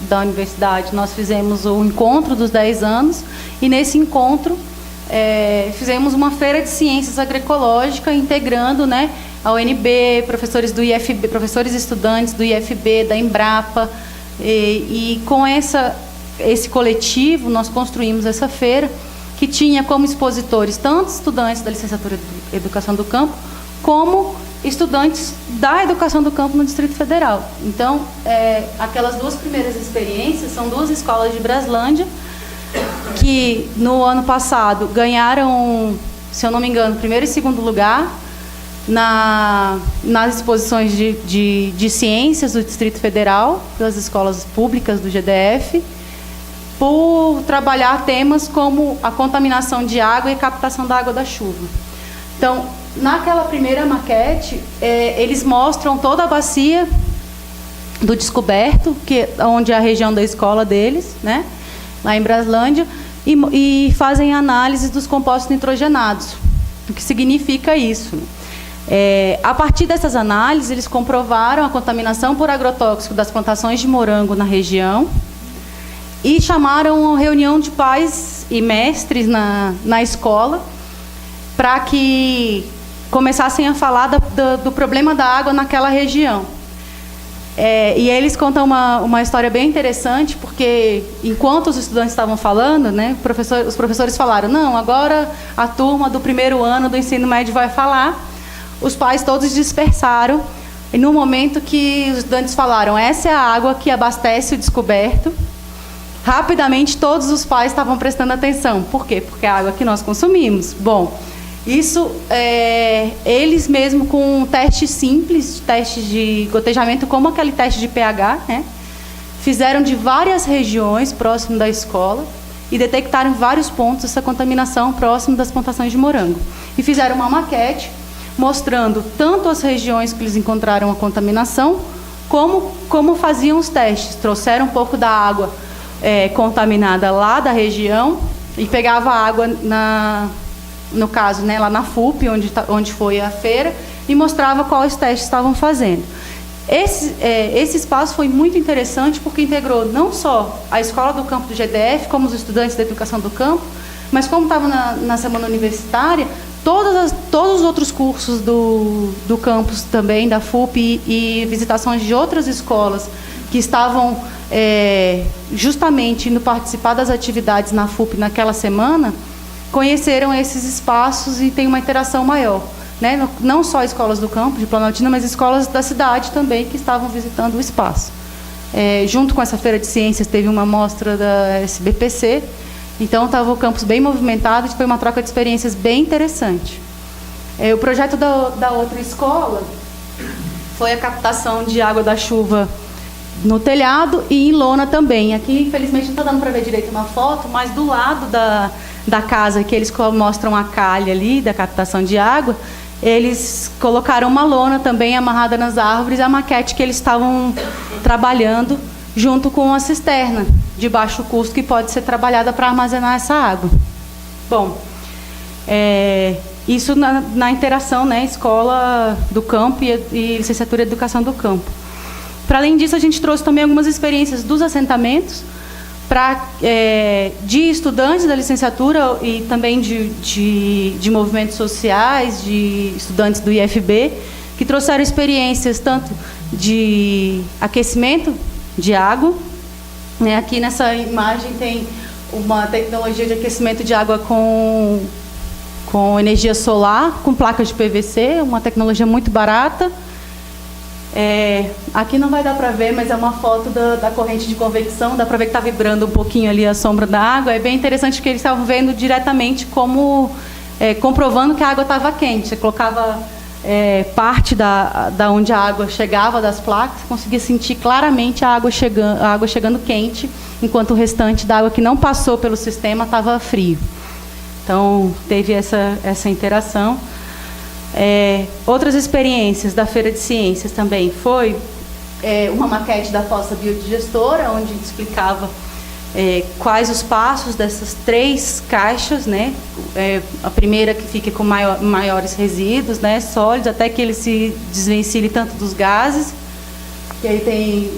da universidade, nós fizemos o encontro dos 10 anos, e nesse encontro fizemos uma feira de ciências agroecológicas, integrando, né, a UNB, professores do IFB, professores e estudantes do IFB, da Embrapa, e com esse coletivo nós construímos essa feira, que tinha como expositores tanto estudantes da licenciatura de Educação do Campo, como estudantes da Educação do Campo no Distrito Federal. Então, aquelas duas primeiras experiências são duas escolas de Braslândia, que no ano passado ganharam, se eu não me engano, primeiro e segundo lugar nas exposições de ciências do Distrito Federal, pelas escolas públicas do GDF, por trabalhar temas como a contaminação de água e captação da água da chuva. Então, naquela primeira maquete, eles mostram toda a bacia do Descoberto, onde é a região da escola deles, né, lá em Braslândia, e fazem análise dos compostos nitrogenados. O que significa isso? A partir dessas análises, eles comprovaram a contaminação por agrotóxico das plantações de morango na região e chamaram uma reunião de pais e mestres na escola para que começassem a falar do problema da água naquela região. E eles contam uma história bem interessante, porque enquanto os estudantes estavam falando, né, os professores falaram, não, agora a turma do primeiro ano do ensino médio vai falar. Os pais todos dispersaram, e no momento que os estudantes falaram, essa é a água que abastece o Descoberto, rapidamente todos os pais estavam prestando atenção. Por quê? Porque é a água que nós consumimos. Bom, isso, eles mesmo com um teste simples, teste de gotejamento, como aquele teste de pH, né, fizeram de várias regiões próximo da escola e detectaram vários pontos dessa contaminação próximo das plantações de morango. E fizeram uma maquete mostrando tanto as regiões que eles encontraram a contaminação, como faziam os testes. Trouxeram um pouco da água contaminada lá da região e pegava a água, no caso, né, lá na FUP, onde foi a feira, e mostrava quais testes estavam fazendo. Esse espaço foi muito interessante porque integrou não só a escola do campo do GDF, como os estudantes da educação do campo, mas como estava na semana universitária, todos os outros cursos do campus também, da FUP, e visitações de outras escolas que estavam justamente indo participar das atividades na FUP naquela semana, conheceram esses espaços e tem uma interação maior. Né? Não só escolas do campo de Planaltina, mas escolas da cidade também que estavam visitando o espaço. Junto com essa feira de ciências, teve uma mostra da SBPC, então estava o campus bem movimentado e foi uma troca de experiências bem interessante. O projeto da outra escola foi a captação de água da chuva no telhado e em lona também. Aqui, infelizmente, não está dando para ver direito uma foto, mas do lado da casa que eles mostram a calha ali, da captação de água, eles colocaram uma lona também amarrada nas árvores, a maquete que eles estavam trabalhando junto com a cisterna de baixo custo que pode ser trabalhada para armazenar essa água. Bom, isso na interação, né, escola do campo e licenciatura em educação do campo. Para além disso, a gente trouxe também algumas experiências dos assentamentos de estudantes da licenciatura e também de movimentos sociais, de estudantes do IFB, que trouxeram experiências tanto de aquecimento de água, né? Aqui nessa imagem tem uma tecnologia de aquecimento de água com energia solar, com placas de PVC, uma tecnologia muito barata. Aqui não vai dar para ver, mas é uma foto da corrente de convecção, dá para ver que está vibrando um pouquinho ali a sombra da água. É bem interessante porque eles estavam vendo diretamente comprovando que a água estava quente. Você colocava parte da onde a água chegava das placas, conseguia sentir claramente a água chegando quente, enquanto o restante da água que não passou pelo sistema estava frio. Então, teve essa interação. Outras experiências da Feira de Ciências também foi uma maquete da fossa biodigestora, onde explicava quais os passos dessas 3 caixas, né? A primeira que fica com maiores resíduos, né, sólidos, até que ele se desvencilhe tanto dos gases. E aí tem,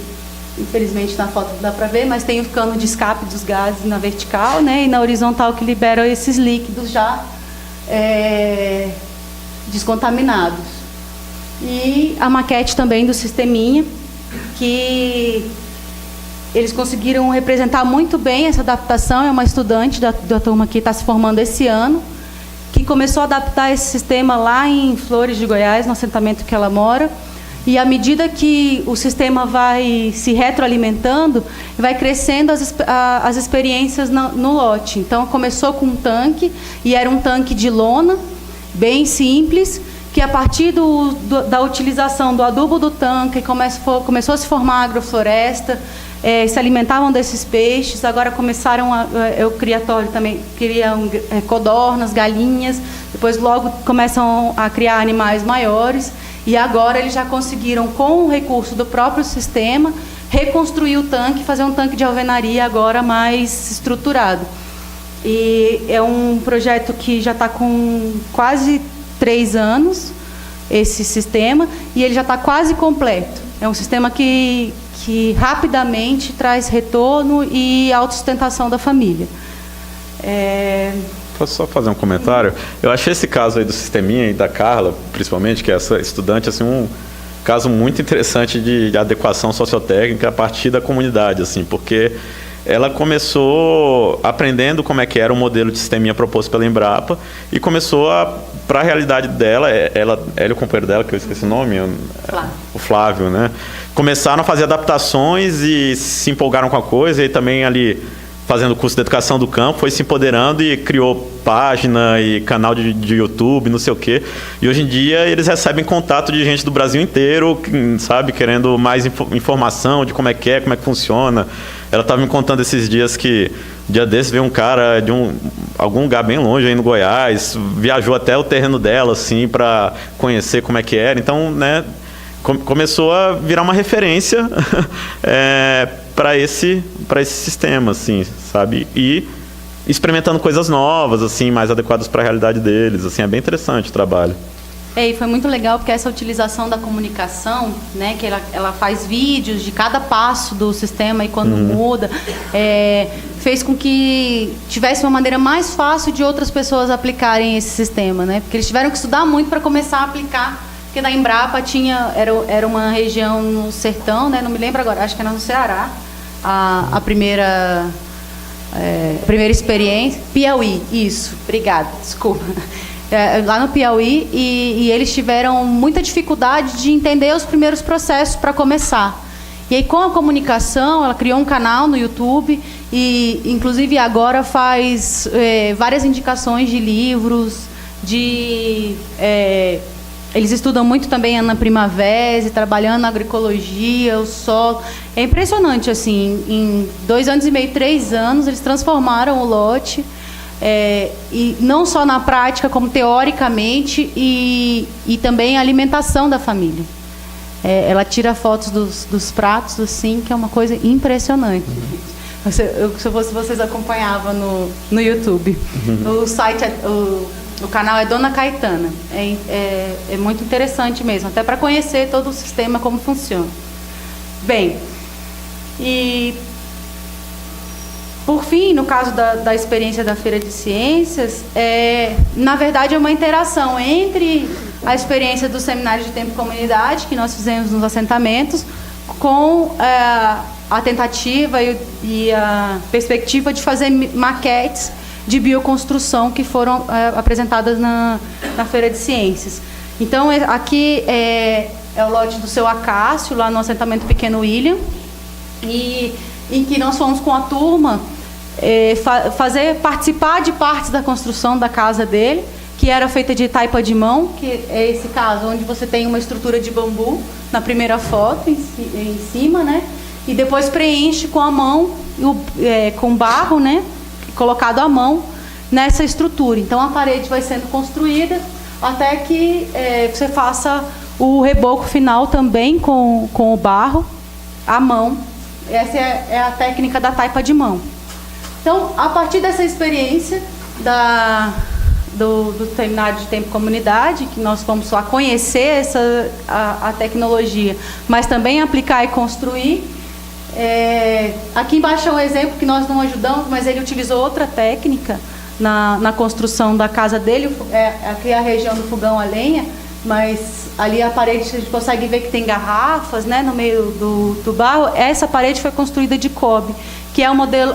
infelizmente na foto não dá para ver, mas tem o cano de escape dos gases na vertical, né, e na horizontal que libera esses líquidos já descontaminados. E a maquete também do sisteminha, que eles conseguiram representar muito bem essa adaptação. É uma estudante da turma que está se formando esse ano, que começou a adaptar esse sistema lá em Flores de Goiás, no assentamento que ela mora. E à medida que o sistema vai se retroalimentando, vai crescendo as experiências no lote. Então, começou com um tanque, e era um tanque de lona, bem simples, que a partir da utilização do adubo do tanque começou a se formar agrofloresta, se alimentavam desses peixes. Agora começaram o criatório também, criam codornas, galinhas, depois logo começam a criar animais maiores, e agora eles já conseguiram, com o recurso do próprio sistema, reconstruir o tanque, fazer um tanque de alvenaria agora mais estruturado. E é um projeto que já está com quase 3 anos, esse sistema, e ele já está quase completo. É um sistema que rapidamente traz retorno e autossustentação da família. Posso só fazer um comentário? Eu achei esse caso aí do sisteminha e da Carla, principalmente, que é essa estudante, assim, um caso muito interessante de adequação sociotécnica a partir da comunidade, assim, porque ela começou aprendendo como é que era o modelo de sisteminha proposto pela Embrapa e começou para a realidade dela, ela e o companheiro dela, que eu esqueci o nome, o Flávio, né? Começaram a fazer adaptações e se empolgaram com a coisa, e também ali fazendo curso de educação do campo, foi se empoderando e criou página e canal de YouTube, não sei o quê. E hoje em dia eles recebem contato de gente do Brasil inteiro, sabe, querendo mais informação de como é que funciona. Ela estava me contando esses dias que, dia desses, veio um cara de algum lugar bem longe, aí no Goiás, viajou até o terreno dela, assim, para conhecer como é que era. Então, né, começou a virar uma referência para esse sistema, assim, sabe? E experimentando coisas novas, assim, mais adequadas para a realidade deles. Assim, é bem interessante o trabalho. E foi muito legal porque essa utilização da comunicação, né, que ela faz vídeos de cada passo do sistema e quando muda, fez com que tivesse uma maneira mais fácil de outras pessoas aplicarem esse sistema, né? Porque eles tiveram que estudar muito para começar a aplicar, porque na Embrapa era uma região no sertão, né? Não me lembro agora, acho que era no Ceará, a primeira experiência. Piauí, isso, obrigada, desculpa. Lá no Piauí, e eles tiveram muita dificuldade de entender os primeiros processos para começar. E aí, com a comunicação, ela criou um canal no YouTube e, inclusive, agora faz várias indicações de livros, de Eles estudam muito também a Ana Primavera, trabalhando na agroecologia, o solo. É impressionante, assim, em 2 anos e meio, 3 anos, eles transformaram o lote, e não só na prática, como teoricamente, e também a alimentação da família. Ela tira fotos dos pratos, assim, que é uma coisa impressionante. Se vocês acompanhavam no YouTube. O site, o canal é Dona Caetana. É muito interessante mesmo, até para conhecer todo o sistema, como funciona. Bem, e por fim, no caso da experiência da Feira de Ciências, na verdade é uma interação entre a experiência do Seminário de Tempo e Comunidade, que nós fizemos nos assentamentos, com a tentativa e a perspectiva de fazer maquetes de bioconstrução que foram apresentadas na Feira de Ciências. Então, aqui é o lote do seu Acácio, lá no assentamento Pequeno William, e em que nós fomos com a turma participar de partes da construção da casa dele, que era feita de taipa de mão, que é esse caso onde você tem uma estrutura de bambu na primeira foto, em cima, né? E depois preenche com a mão, com barro, né? Colocado à mão nessa estrutura. Então a parede vai sendo construída até que você faça o reboco final também com o barro à mão. Essa é a técnica da taipa de mão. Então, a partir dessa experiência do Seminário de Tempo e Comunidade, que nós fomos só conhecer a tecnologia, mas também aplicar e construir. Aqui embaixo é um exemplo que nós não ajudamos, mas ele utilizou outra técnica na construção da casa dele. Aqui é a região do fogão a lenha, mas ali a parede a gente consegue ver que tem garrafas, né, no meio do barro. Essa parede foi construída de cobre, que é um modelo,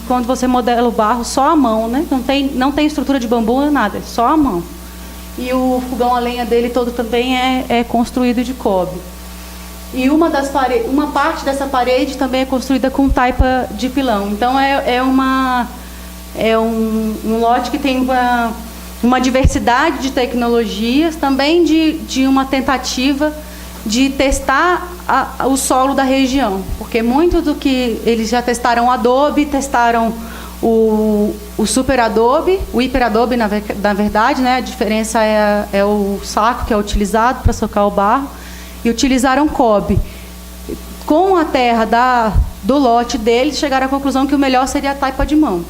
quando você modela o barro só à mão, né? Não tem estrutura de bambu, nada, só à mão. E o fogão a lenha dele todo também é construído de cobre. E uma parte dessa parede também é construída com taipa de pilão. Então é um lote que tem uma diversidade de tecnologias, também de uma tentativa de testar o solo da região, porque muito do que eles já testaram adobe, testaram o super adobe, o hiper adobe na verdade, né? A diferença é o saco que é utilizado para socar o barro, e utilizaram cobre. Com a terra do lote deles, chegaram à conclusão que o melhor seria a taipa de mão.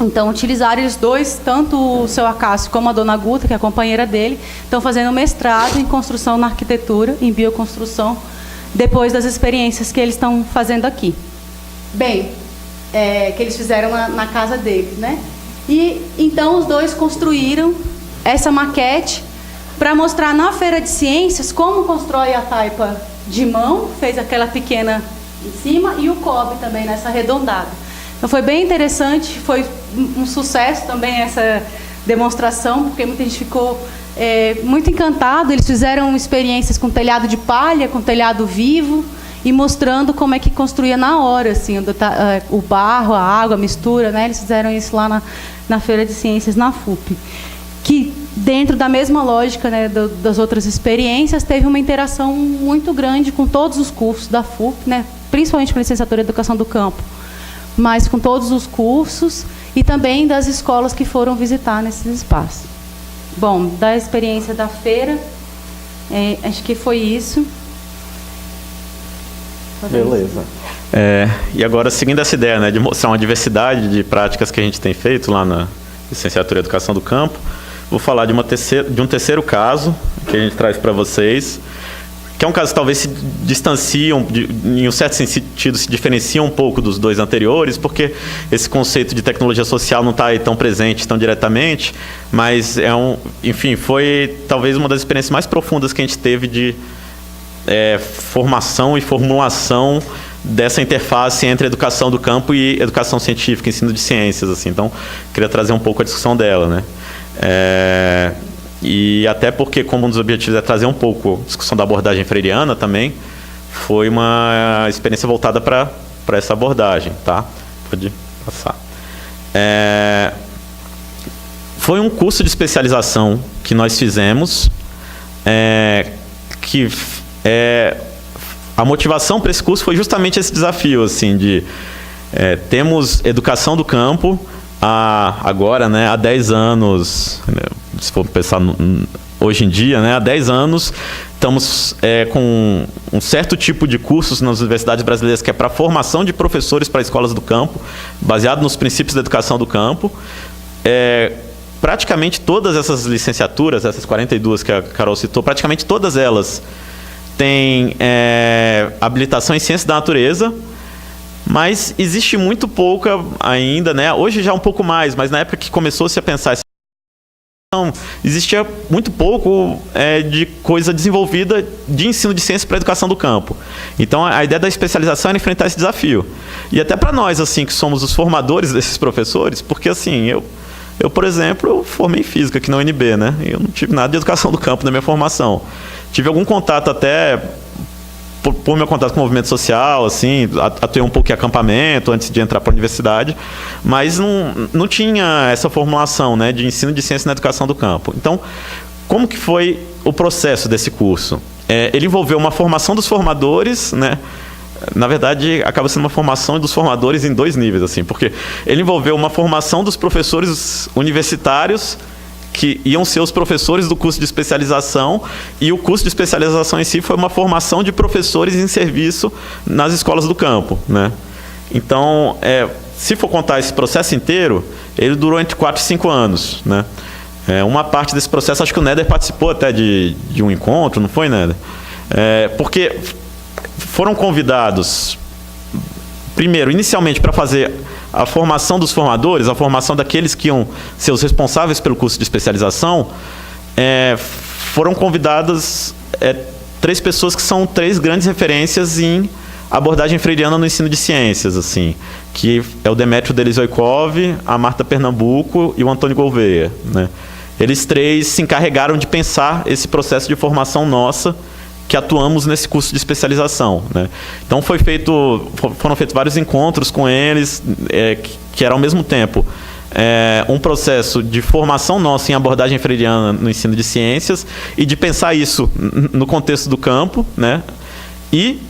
Então, utilizaram eles dois, tanto o seu Acácio como a dona Guta, que é a companheira dele, estão fazendo mestrado em construção na arquitetura, em bioconstrução, depois das experiências que eles estão fazendo aqui. Bem, que eles fizeram na casa deles, né? E, então, os dois construíram essa maquete para mostrar na Feira de Ciências como constrói a taipa de mão, fez aquela pequena em cima, e o cobre também nessa arredondada. Então foi bem interessante, foi um sucesso também essa demonstração, porque muita gente ficou muito encantado. Eles fizeram experiências com telhado de palha, com telhado vivo, e mostrando como é que construía na hora, assim, o barro, a água, a mistura, né? Eles fizeram isso lá na Feira de Ciências, na FUP. Que, dentro da mesma lógica, né, das outras experiências, teve uma interação muito grande com todos os cursos da FUP, né? Principalmente com a licenciatura em Educação do Campo, mas com todos os cursos e também das escolas que foram visitar nesses espaços. Bom, da experiência da feira, acho que foi isso. Beleza. E agora, seguindo essa ideia, né, de mostrar uma diversidade de práticas que a gente tem feito lá na licenciatura em Educação do Campo, vou falar de um terceiro caso que a gente traz para vocês, que é um caso que talvez se distanciam, em um certo sentido, se diferencia um pouco dos dois anteriores, porque esse conceito de tecnologia social não está aí tão presente, tão diretamente, mas enfim, foi talvez uma das experiências mais profundas que a gente teve de formação e formulação dessa interface entre educação do campo e educação científica, ensino de ciências, assim. Então, queria trazer um pouco a discussão dela, né? E até porque, como um dos objetivos é trazer um pouco a discussão da abordagem freiriana também, foi uma experiência voltada para essa abordagem, tá? Pode passar. Foi um curso de especialização que nós fizemos a motivação para esse curso foi justamente esse desafio, assim, de temos educação do campo agora, né, há 10 anos, né, se for pensar hoje em dia, né, há 10 anos, estamos com um certo tipo de cursos nas universidades brasileiras que é para formação de professores para escolas do campo, baseado nos princípios da educação do campo. Praticamente todas essas licenciaturas, essas 42 que a Carol citou, praticamente todas elas têm habilitação em ciências da natureza, mas existe muito pouca ainda, né? Hoje já um pouco mais, mas na época que começou-se a pensar essa questão, existia muito pouco de coisa desenvolvida de ensino de ciências para a educação do campo. Então a ideia da especialização era enfrentar esse desafio. E até para nós, assim, que somos os formadores desses professores, porque assim, eu, por exemplo, eu formei em física aqui na UNB, né? Eu não tive nada de educação do campo na minha formação. Tive algum contato até por meu contato com o movimento social, assim, atuei um pouco em acampamento antes de entrar para a universidade, mas não tinha essa formulação, né, de ensino de ciência na educação do campo. Então, como que foi o processo desse curso? Ele envolveu uma formação dos formadores, né? Na verdade, acaba sendo uma formação dos formadores em 2 níveis, assim, porque ele envolveu uma formação dos professores universitários que iam ser os professores do curso de especialização, e o curso de especialização em si foi uma formação de professores em serviço nas escolas do campo, né? Então, se for contar esse processo inteiro, ele durou entre 4 e 5 anos, né? Uma parte desse processo, acho que o Néder participou até de um encontro, não foi, Néder? Porque foram convidados, primeiro, inicialmente, para fazer a formação dos formadores, a formação daqueles que iam ser os responsáveis pelo curso de especialização. Foram convidadas 3 pessoas que são 3 grandes referências em abordagem freiriana no ensino de ciências, assim, que é o Demétrio Delizoikov, a Marta Pernambuco e o Antônio Gouveia, né? Eles 3 se encarregaram de pensar esse processo de formação nossa, que atuamos nesse curso de especialização, né? Então foram feitos vários encontros com eles, que era ao mesmo tempo um processo de formação nossa em abordagem freiriana no ensino de ciências e de pensar isso no contexto do campo, né? E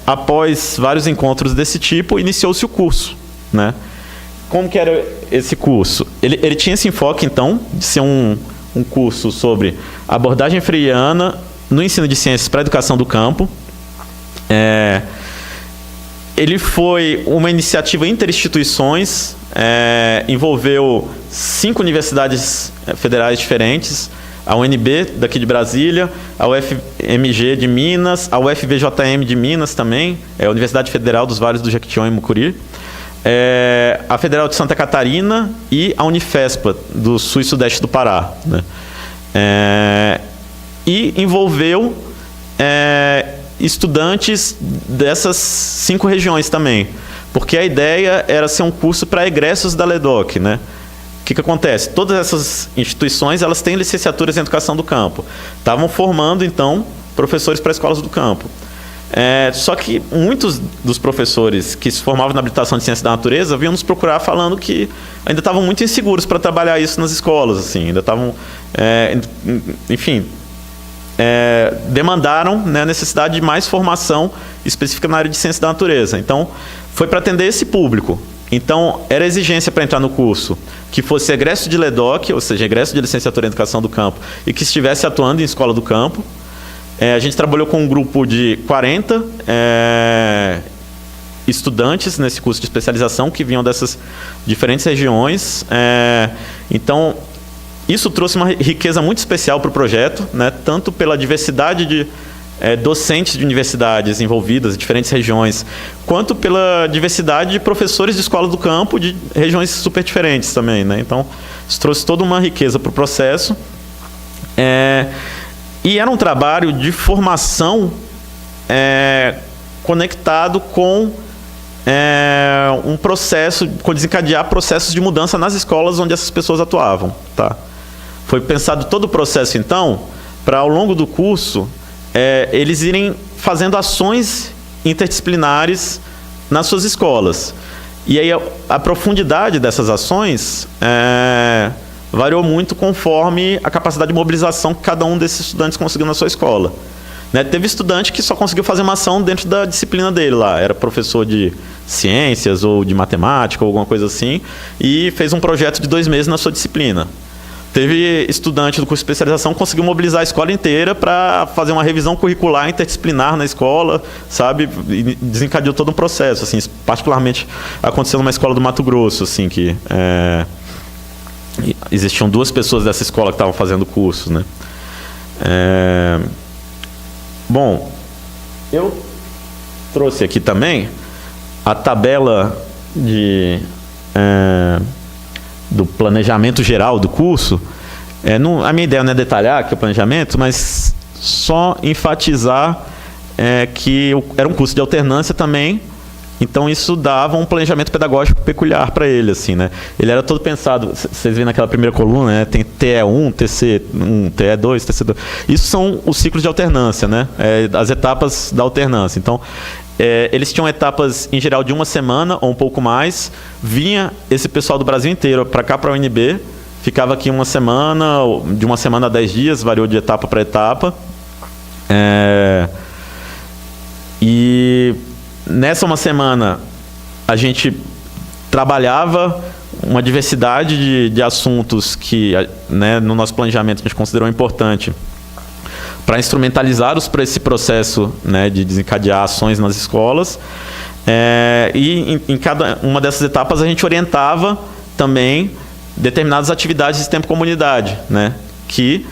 após vários encontros desse tipo, iniciou-se o curso, né? Como que era esse curso? Ele tinha esse enfoque, então, de ser um curso sobre abordagem freiriana no ensino de ciências para a educação do campo. Ele foi uma iniciativa interinstituições, envolveu 5 universidades federais diferentes, a UNB daqui de Brasília, a UFMG de Minas, a UFVJM de Minas também, a Universidade Federal dos Vales do Jequitinhonha e Mucuri, a Federal de Santa Catarina e a Unifespa do Sul e Sudeste do Pará, né? E envolveu estudantes dessas 5 regiões também, porque a ideia era ser um curso para egressos da LEDOC, né? O que acontece? Todas essas instituições, elas têm licenciaturas em educação do campo. Estavam formando, então, professores para escolas do campo. Só que muitos dos professores que se formavam na habilitação de ciência da natureza vinham nos procurar falando que ainda estavam muito inseguros para trabalhar isso nas escolas, assim, ainda estavam, enfim, demandaram, né, a necessidade de mais formação específica na área de ciência da natureza. Então, foi para atender esse público. Então, era exigência para entrar no curso que fosse egresso de LEDOC, ou seja, egresso de licenciatura em educação do campo, e que estivesse atuando em escola do campo. A gente trabalhou com um grupo de 40 estudantes nesse curso de especialização que vinham dessas diferentes regiões. Então, isso trouxe uma riqueza muito especial para o projeto, né? Tanto pela diversidade de docentes de universidades envolvidas em diferentes regiões, quanto pela diversidade de professores de escola do campo de regiões super diferentes também, né? Então, isso trouxe toda uma riqueza para o processo. E era um trabalho de formação conectado com um processo, com desencadear processos de mudança nas escolas onde essas pessoas atuavam, tá? Foi pensado todo o processo, então, para ao longo do curso, eles irem fazendo ações interdisciplinares nas suas escolas. E aí a profundidade dessas ações variou muito conforme a capacidade de mobilização que cada um desses estudantes conseguiu na sua escola. Né? Teve estudante que só conseguiu fazer uma ação dentro da disciplina dele lá, era professor de ciências ou de matemática ou alguma coisa assim, e fez um projeto de 2 meses na sua disciplina. Teve estudante do curso de especialização que conseguiu mobilizar a escola inteira para fazer uma revisão curricular interdisciplinar na escola, sabe? E desencadeou todo um processo, assim, particularmente aconteceu numa escola do Mato Grosso, assim, que existiam 2 pessoas dessa escola que estavam fazendo curso, né? Bom, eu trouxe aqui também a tabela do planejamento geral do curso. A minha ideia não é detalhar aqui o planejamento, mas só enfatizar que era um curso de alternância também, então isso dava um planejamento pedagógico peculiar para ele, assim, né? Ele era todo pensado, vocês veem naquela primeira coluna, né? Tem TE1, TC1, TE2, TC2. Isso são os ciclos de alternância, né? As etapas da alternância. Então, eles tinham etapas, em geral, de 1 semana ou um pouco mais. Vinha esse pessoal do Brasil inteiro para cá, para a UNB, ficava aqui 1 semana, de 1 semana a 10 dias, variou de etapa para etapa. E nessa 1 semana, a gente trabalhava uma diversidade de assuntos que, né, no nosso planejamento, a gente considerou importante para instrumentalizá-los para esse processo, né, de desencadear ações nas escolas. E em cada uma dessas etapas a gente orientava também determinadas atividades de tempo comunidade, né, que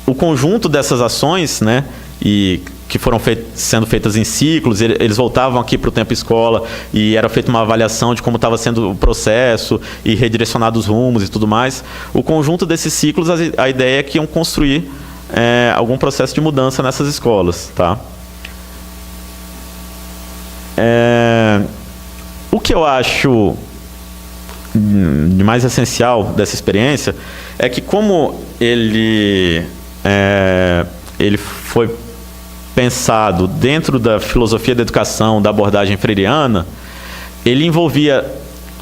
o conjunto dessas ações, né, e que foram sendo feitas em ciclos, eles voltavam aqui para o tempo escola e era feita uma avaliação de como estava sendo o processo e redirecionados os rumos e tudo mais. O conjunto desses ciclos, a ideia é que iam construir algum processo de mudança nessas escolas, tá? O que eu acho de mais essencial dessa experiência é que, como ele foi pensado dentro da filosofia da educação, da abordagem freiriana, ele envolvia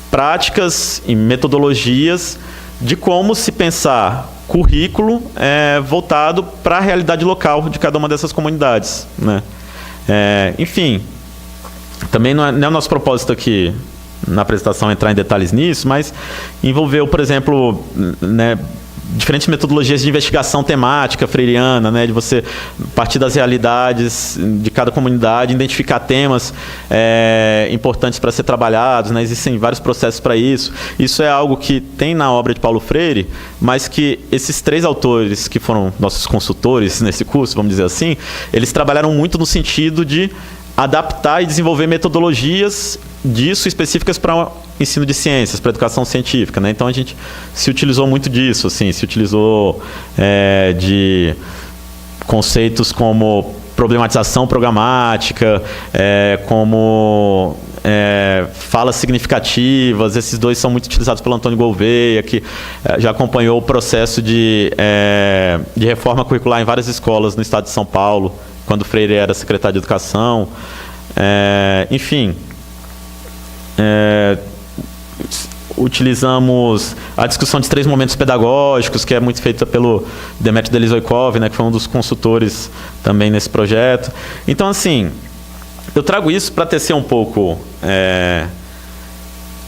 práticas e metodologias de como se pensar currículo voltado para a realidade local de cada uma dessas comunidades, né? Enfim, também não é o nosso propósito aqui na apresentação entrar em detalhes nisso, mas envolveu, por exemplo, né, diferentes metodologias de investigação temática freiriana, né, de você partir das realidades de cada comunidade, identificar temas importantes para ser trabalhados, né, existem vários processos para isso. Isso é algo que tem na obra de Paulo Freire, mas que esses 3 autores que foram nossos consultores nesse curso, vamos dizer assim, eles trabalharam muito no sentido de adaptar e desenvolver metodologias disso específicas para o ensino de ciências, para a educação científica, né? Então a gente se utilizou muito disso, assim, se utilizou de conceitos como problematização programática, como falas significativas. Esses 2 são muito utilizados pelo Antônio Gouveia, que já acompanhou o processo de reforma curricular em várias escolas no estado de São Paulo, quando Freire era secretário de Educação. Enfim, utilizamos a discussão de 3 momentos pedagógicos, que é muito feita pelo Demetrio Delizoikov, né, que foi um dos consultores também nesse projeto. Então, assim, eu trago isso para tecer um pouco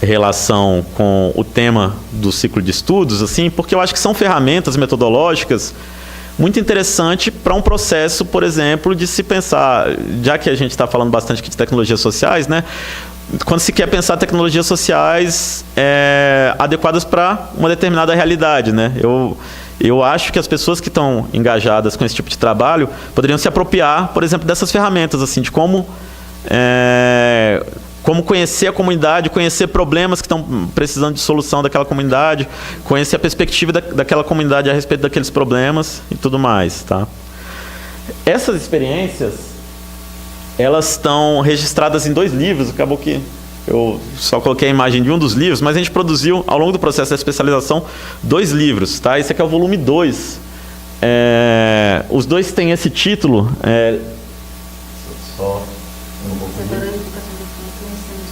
relação com o tema do ciclo de estudos, assim, porque eu acho que são ferramentas metodológicas muito interessante para um processo, por exemplo, de se pensar, já que a gente está falando bastante aqui de tecnologias sociais, né? Quando se quer pensar tecnologias sociais adequadas para uma determinada realidade, né? Eu acho que as pessoas que estão engajadas com esse tipo de trabalho poderiam se apropriar, por exemplo, dessas ferramentas, assim, de como conhecer a comunidade, conhecer problemas que estão precisando de solução daquela comunidade, conhecer a perspectiva daquela comunidade a respeito daqueles problemas e tudo mais, tá? Essas experiências, elas estão registradas em 2 livros, acabou que eu só coloquei a imagem de um dos livros, mas a gente produziu, ao longo do processo da especialização, 2 livros, tá? Esse aqui é o volume 2. Os 2 têm esse título.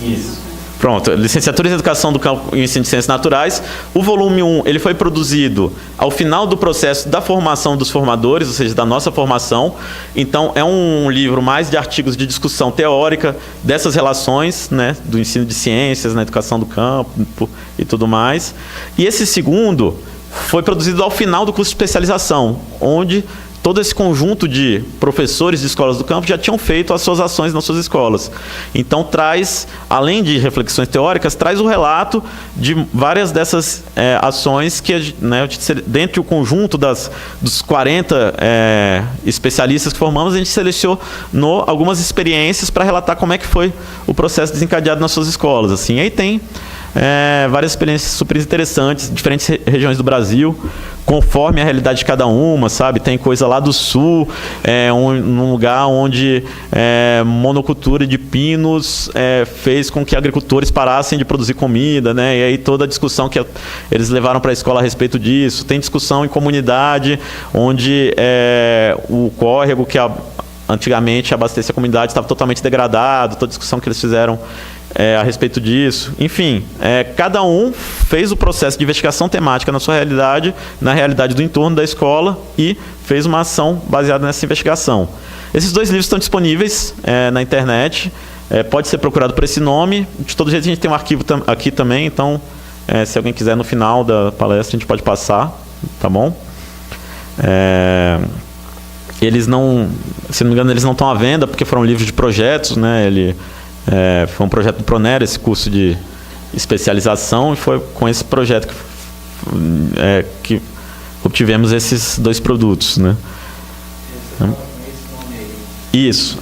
Isso. Pronto, licenciatura em Educação do Campo e Ensino de Ciências Naturais. O volume 1, ele foi produzido ao final do processo da formação dos formadores, ou seja, da nossa formação. Então, é um livro mais de artigos de discussão teórica dessas relações, né, do ensino de ciências, na educação do campo e tudo mais. E esse segundo foi produzido ao final do curso de especialização, onde todo esse conjunto de professores de escolas do campo já tinham feito as suas ações nas suas escolas. Então, traz, além de reflexões teóricas, traz o relato de várias dessas ações que, né, dentro do conjunto dos 40 especialistas que formamos, a gente selecionou algumas experiências para relatar como é que foi o processo desencadeado nas suas escolas. Assim. Aí tem várias experiências super interessantes, diferentes regiões do Brasil, conforme a realidade de cada uma, sabe? Tem coisa lá do sul, num lugar onde monocultura de pinos fez com que agricultores parassem de produzir comida, né? E aí toda a discussão que eles levaram para a escola a respeito disso. Tem discussão em comunidade, onde o córrego que antigamente abastecia a comunidade estava totalmente degradado, toda a discussão que eles fizeram a respeito disso. Enfim, cada um fez o processo de investigação temática na sua realidade, na realidade do entorno da escola, e fez uma ação baseada nessa investigação. Esses 2 livros estão disponíveis na internet, pode ser procurado por esse nome. De todo jeito, a gente tem um arquivo aqui também, então, se alguém quiser, no final da palestra, a gente pode passar, tá bom? Eles não, se não me engano, eles não estão à venda, porque foram livros de projetos, né? Foi um projeto do Pronera, esse curso de especialização, e foi com esse projeto que obtivemos esses 2 produtos, né? Isso,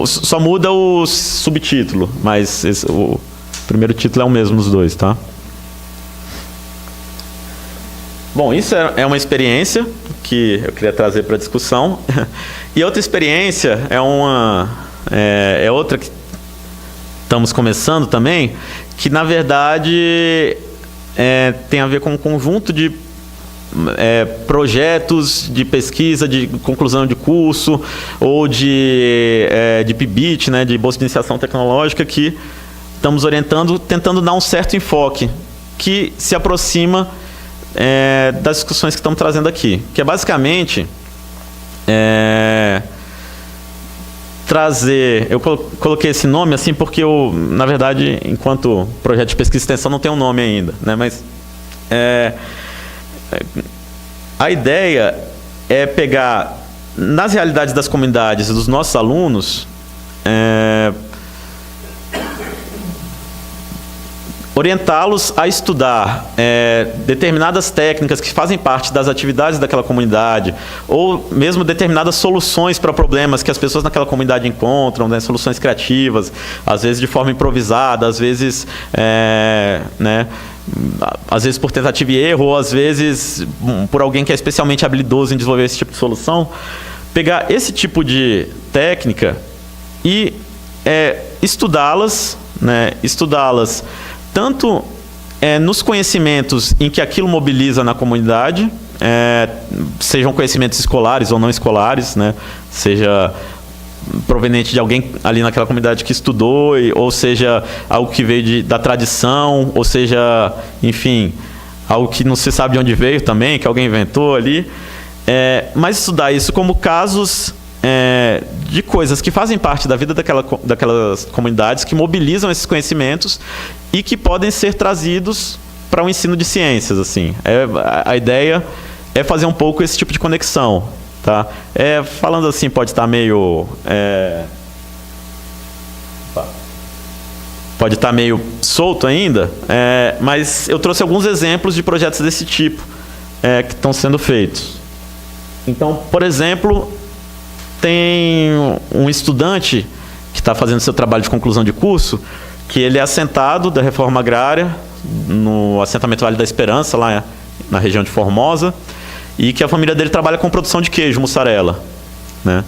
só muda o subtítulo, mas o primeiro título é o mesmo nos 2, tá? Bom, isso é uma experiência que eu queria trazer para a discussão. E outra experiência é outra que estamos começando também, que na verdade tem a ver com um conjunto de projetos de pesquisa, de conclusão de curso, ou de PIBIT, né, de Bolsa de Iniciação Tecnológica, que estamos orientando, tentando dar um certo enfoque, que se aproxima das discussões que estamos trazendo aqui, que é basicamente trazer, eu coloquei esse nome assim porque eu, na verdade, enquanto projeto de pesquisa e extensão, não tem um nome ainda, né? Mas a ideia é pegar nas realidades das comunidades dos nossos alunos, orientá-los a estudar determinadas técnicas que fazem parte das atividades daquela comunidade, ou mesmo determinadas soluções para problemas que as pessoas naquela comunidade encontram, né, soluções criativas, às vezes de forma improvisada, às vezes, às vezes por tentativa e erro, ou às vezes por alguém que é especialmente habilidoso em desenvolver esse tipo de solução. Pegar esse tipo de técnica e estudá-las, né, tanto nos conhecimentos em que aquilo mobiliza na comunidade, sejam conhecimentos escolares ou não escolares, né, seja proveniente de alguém ali naquela comunidade que estudou, ou seja, algo que veio da tradição, ou seja, enfim, algo que não se sabe de onde veio também, que alguém inventou ali. Mas estudar isso como casos de coisas que fazem parte da vida daquelas comunidades, que mobilizam esses conhecimentos e que podem ser trazidos para o ensino de ciências. Assim. A ideia é fazer um pouco esse tipo de conexão. Tá? Falando assim, pode estar meio... pode estar meio solto ainda, mas eu trouxe alguns exemplos de projetos desse tipo que estão sendo feitos. Então, por exemplo, tem um estudante que está fazendo seu trabalho de conclusão de curso, que ele é assentado da reforma agrária no assentamento Vale da Esperança, lá na região de Formosa, e que a família dele trabalha com produção de queijo, mussarela, né?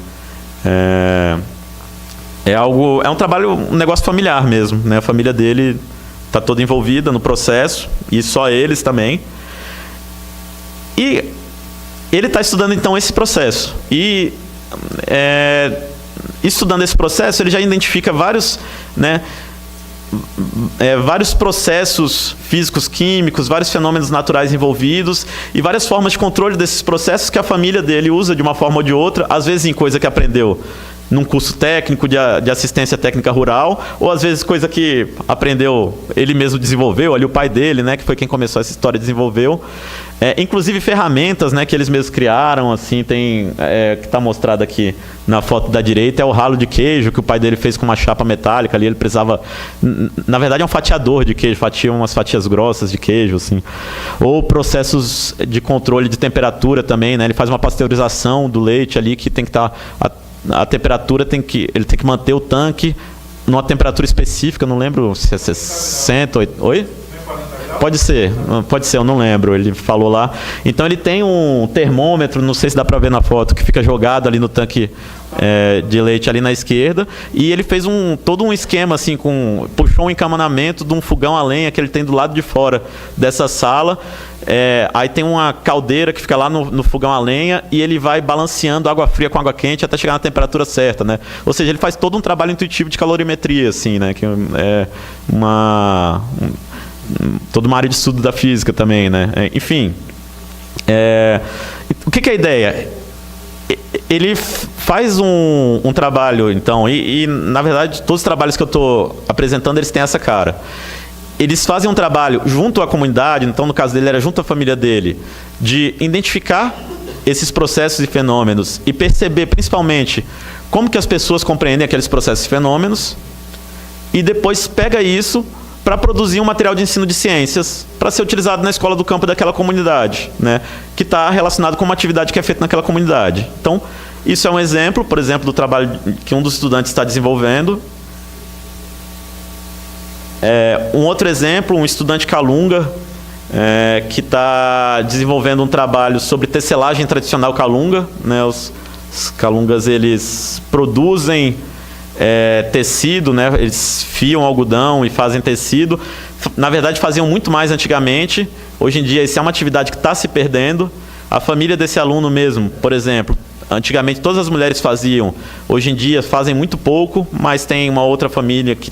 É um trabalho, um negócio familiar mesmo, né? A família dele está toda envolvida no processo, e só eles também. E ele está estudando então esse processo. E estudando esse processo, ele já identifica vários, né, vários processos físicos, químicos, vários fenômenos naturais envolvidos e várias formas de controle desses processos que a família dele usa de uma forma ou de outra, às vezes em coisa que aprendeu num curso técnico de assistência técnica rural, ou às vezes coisa que aprendeu, ele mesmo desenvolveu, ali o pai dele, né, que foi quem começou essa história, desenvolveu. Inclusive ferramentas, né, que eles mesmos criaram, assim, tem, que está mostrado aqui na foto da direita, é o ralo de queijo que o pai dele fez com uma chapa metálica, ali ele precisava, na verdade é um fatiador de queijo, fatia umas fatias grossas de queijo, assim. Ou processos de controle de temperatura também, né, ele faz uma pasteurização do leite ali que tem que estar... A temperatura ele tem que manter o tanque numa temperatura específica, não lembro se é 60, 80, oi? Pode ser, eu não lembro, ele falou lá. Então ele tem um termômetro, não sei se dá para ver na foto, que fica jogado ali no tanque de leite ali na esquerda, e ele fez todo um esquema assim, puxou um encaminamento de um fogão a lenha que ele tem do lado de fora dessa sala. Aí tem uma caldeira que fica lá no fogão a lenha e ele vai balanceando água fria com água quente até chegar na temperatura certa, né? Ou seja, ele faz todo um trabalho intuitivo de calorimetria, assim, né? Que é toda uma área de estudo da física também, né? Enfim, o que é a ideia? Ele faz um trabalho, então, e na verdade todos os trabalhos que eu estou apresentando, eles têm essa cara. Eles fazem um trabalho junto à comunidade, então no caso dele era junto à família dele, de identificar esses processos e fenômenos e perceber principalmente como que as pessoas compreendem aqueles processos e fenômenos, e depois pega isso para produzir um material de ensino de ciências para ser utilizado na escola do campo daquela comunidade, né, que está relacionado com uma atividade que é feita naquela comunidade. Então, isso é um exemplo, por exemplo, do trabalho que um dos estudantes está desenvolvendo. Um outro exemplo, um estudante calunga, que está desenvolvendo um trabalho sobre tecelagem tradicional calunga, né, os calungas, eles produzem tecido, né? Eles fiam algodão e fazem tecido. Na verdade, faziam muito mais antigamente. Hoje em dia, isso é uma atividade que está se perdendo. A família desse aluno mesmo, por exemplo, antigamente todas as mulheres faziam. Hoje em dia, fazem muito pouco, mas tem uma outra família que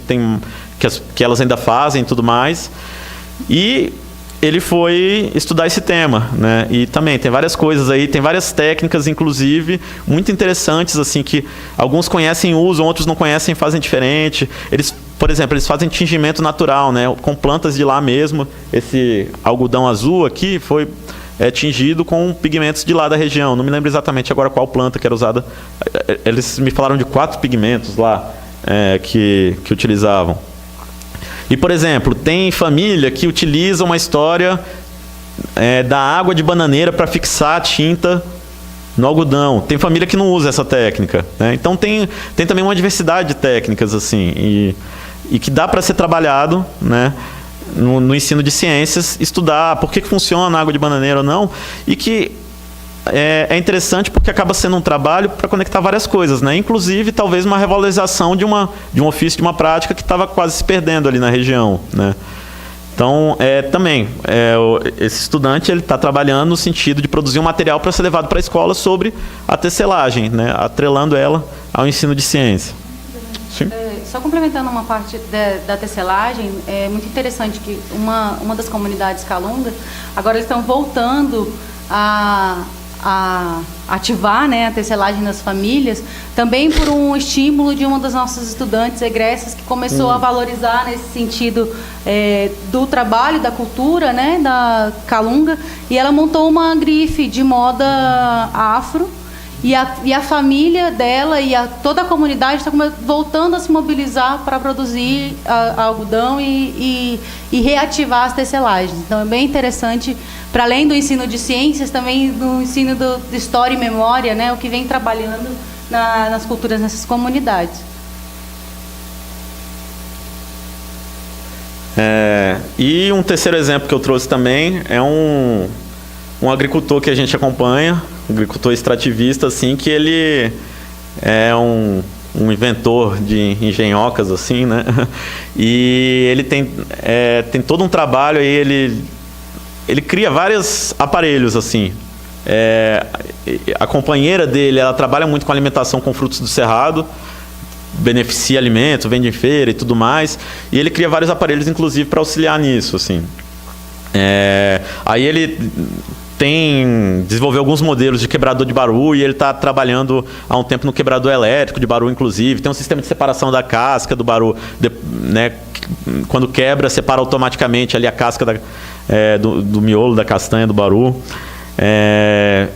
elas ainda fazem e tudo mais. E ele foi estudar esse tema, né? E também tem várias coisas aí, tem várias técnicas, inclusive, muito interessantes, assim, que alguns conhecem e usam, outros não conhecem e fazem diferente. Eles, por exemplo, eles fazem tingimento natural, né? Com plantas de lá mesmo. Esse algodão azul aqui foi tingido com pigmentos de lá da região. Não me lembro exatamente agora qual planta que era usada. Eles me falaram de 4 pigmentos lá que utilizavam. E, por exemplo, tem família que utiliza uma história da água de bananeira para fixar a tinta no algodão. Tem família que não usa essa técnica, né? Então tem também uma diversidade de técnicas, assim, e que dá para ser trabalhado, né, no ensino de ciências, estudar por que funciona a água de bananeira ou não, e que é interessante porque acaba sendo um trabalho para conectar várias coisas, né? Inclusive, talvez uma revalorização de um ofício, de uma prática que estava quase se perdendo ali na região, né? Então, esse estudante está trabalhando no sentido de produzir um material para ser levado para a escola sobre a tecelagem, né? Atrelando ela ao ensino de ciência. Sim. Só complementando uma parte da tecelagem, é muito interessante que uma das comunidades calunga, agora eles estão voltando a ativar, né, a tecelagem nas famílias, também por um estímulo de uma das nossas estudantes egressas que começou a valorizar nesse sentido do trabalho, da cultura, né, da calunga, e ela montou uma grife de moda afro, e a família dela e toda a comunidade está voltando a se mobilizar para produzir algodão e reativar as tecelagens. Então é bem interessante, para além do ensino de ciências, também do ensino de história e memória, né, o que vem trabalhando nas culturas nessas comunidades. E um terceiro exemplo que eu trouxe também é um agricultor que a gente acompanha, um agricultor extrativista, assim, que ele é um inventor de engenhocas, assim, né? E ele tem todo um trabalho aí, ele cria vários aparelhos, assim. A companheira dele, ela trabalha muito com alimentação com frutos do cerrado, beneficia alimento, vende em feira e tudo mais. E ele cria vários aparelhos, inclusive, para auxiliar nisso, assim. Aí ele desenvolveu alguns modelos de quebrador de Baru e ele está trabalhando há um tempo no quebrador elétrico de Baru, inclusive. Tem um sistema de separação da casca do Baru, né, quando quebra, separa automaticamente ali a casca do miolo da castanha do Baru.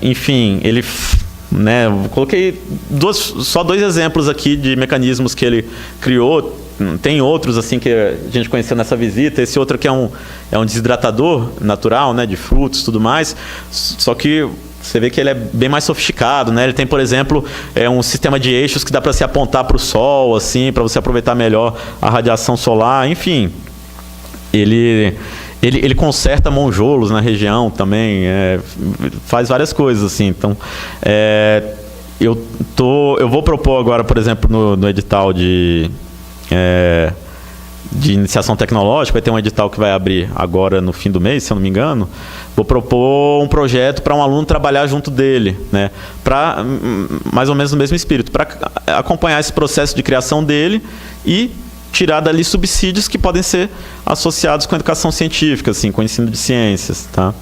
Enfim, ele... né, coloquei só 2 exemplos aqui de mecanismos que ele criou. Tem outros assim que a gente conheceu nessa visita. Esse outro aqui é um desidratador natural, né, de frutos e tudo mais. Só que você vê que ele é bem mais sofisticado, né? Ele tem, por exemplo, um sistema de eixos que dá para se apontar para o sol, assim, para você aproveitar melhor a radiação solar. Enfim, ele conserta monjolos na região também, faz várias coisas assim. Então, eu vou propor agora, por exemplo, no edital de iniciação tecnológica, vai ter um edital que vai abrir agora no fim do mês, se eu não me engano. Vou propor um projeto para um aluno trabalhar junto dele, né, para mais ou menos no mesmo espírito, para acompanhar esse processo de criação dele e tirar dali subsídios que podem ser associados com a educação científica, assim, com o ensino de ciências, tá?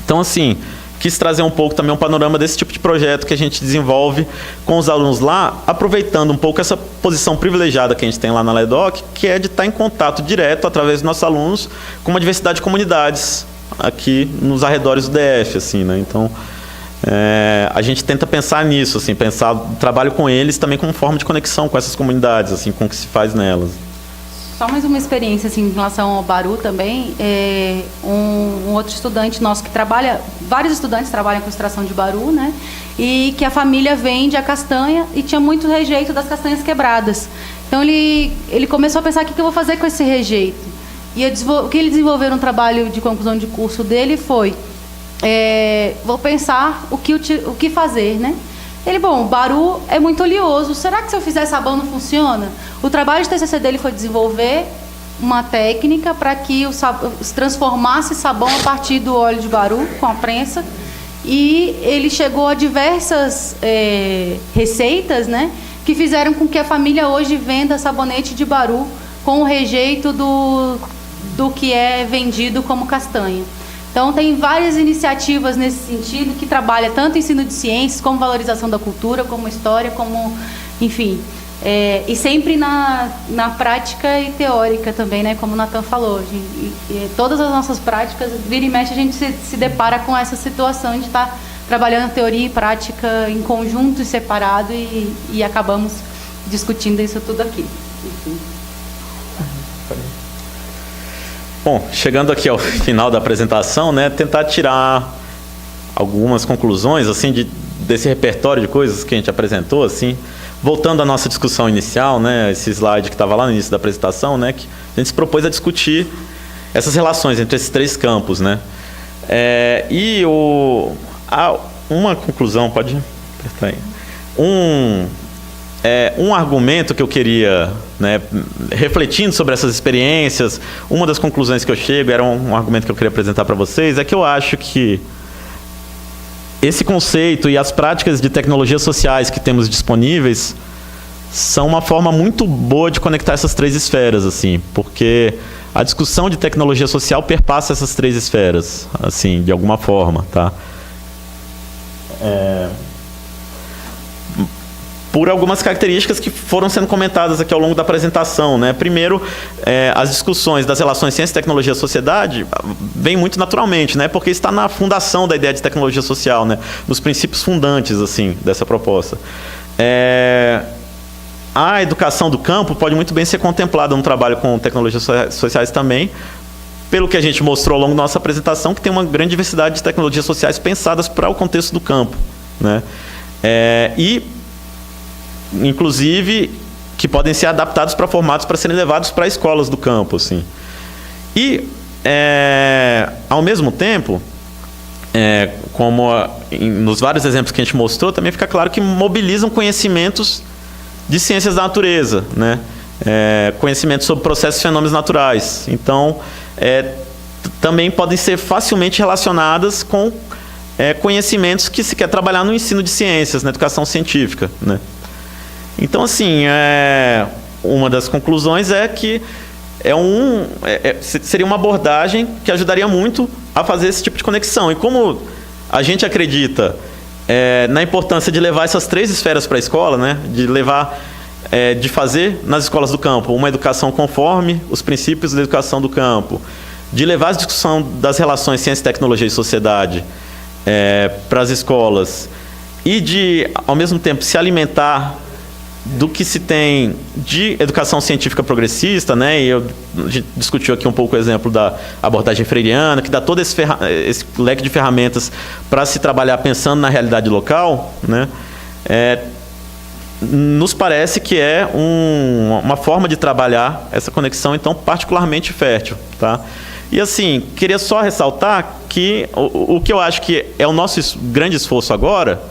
Então, assim, quis trazer um pouco também um panorama desse tipo de projeto que a gente desenvolve com os alunos lá, aproveitando um pouco essa posição privilegiada que a gente tem lá na LEDOC, que é de estar em contato direto, através dos nossos alunos, com uma diversidade de comunidades aqui nos arredores do DF, assim, né? Então, a gente tenta pensar nisso, assim, pensar o trabalho com eles também como forma de conexão com essas comunidades, assim, com o que se faz nelas. Só mais uma experiência assim, em relação ao Baru também. Um outro estudante nosso que trabalha, vários estudantes trabalham com extração de Baru, né? E que a família vende a castanha e tinha muito rejeito das castanhas quebradas. Então ele começou a pensar: o que eu vou fazer com esse rejeito? E o que ele desenvolveu no trabalho de conclusão de curso dele foi: vou pensar o que fazer, né? O Baru é muito oleoso. Será que se eu fizer sabão não funciona? O trabalho de TCC dele foi desenvolver uma técnica para que se transformasse sabão a partir do óleo de Baru com a prensa. E ele chegou a diversas receitas, né, que fizeram com que a família hoje venda sabonete de Baru com o rejeito do que é vendido como castanha. Então, tem várias iniciativas nesse sentido que trabalham tanto ensino de ciências, como valorização da cultura, como história, como, enfim, e sempre na prática e teórica também, né, como o Nathan falou. Todas as nossas práticas, vira e mexe, a gente se depara com essa situação de estar trabalhando teoria e prática em conjunto e separado e acabamos discutindo isso tudo aqui. Enfim. Bom, chegando aqui ao final da apresentação, né, tentar tirar algumas conclusões assim desse repertório de coisas que a gente apresentou, assim, voltando à nossa discussão inicial, né, esse slide que estava lá no início da apresentação, né, que a gente se propôs a discutir essas relações entre esses 3 campos, né, uma conclusão, pode apertar aí, um argumento que eu queria, né, refletindo sobre essas experiências, uma das conclusões que eu chego, era um argumento que eu queria apresentar para vocês, é que eu acho que esse conceito e as práticas de tecnologias sociais que temos disponíveis são uma forma muito boa de conectar essas 3 esferas, assim, porque a discussão de tecnologia social perpassa essas 3 esferas, assim, de alguma forma, tá? Por algumas características que foram sendo comentadas aqui ao longo da apresentação, né? Primeiro, as discussões das relações ciência, tecnologia e sociedade vêm muito naturalmente, né? Porque está na fundação da ideia de tecnologia social, né? Nos princípios fundantes, assim, dessa proposta. A educação do campo pode muito bem ser contemplada no trabalho com tecnologias sociais também, pelo que a gente mostrou ao longo da nossa apresentação, que tem uma grande diversidade de tecnologias sociais pensadas para o contexto do campo, né? Inclusive, que podem ser adaptados para formatos para serem levados para escolas do campo, assim. E, ao mesmo tempo, como nos vários exemplos que a gente mostrou, também fica claro que mobilizam conhecimentos de ciências da natureza, né? Conhecimentos sobre processos e fenômenos naturais. Então, também podem ser facilmente relacionadas com conhecimentos que se quer trabalhar no ensino de ciências, na educação científica, né? Então, assim, uma das conclusões é que seria uma abordagem que ajudaria muito a fazer esse tipo de conexão. E como a gente acredita na importância de levar essas 3 esferas para a escola, né? De fazer nas escolas do campo uma educação conforme os princípios da educação do campo, de levar a discussão das relações ciência, tecnologia e sociedade para as escolas e de, ao mesmo tempo, se alimentar do que se tem de educação científica progressista, né? E a gente discutiu aqui um pouco o exemplo da abordagem freiriana, que dá todo esse leque de ferramentas para se trabalhar pensando na realidade local, né? Nos parece que é uma forma de trabalhar essa conexão, então, particularmente fértil, tá? E, assim, queria só ressaltar que o que eu acho que é o nosso grande esforço agora,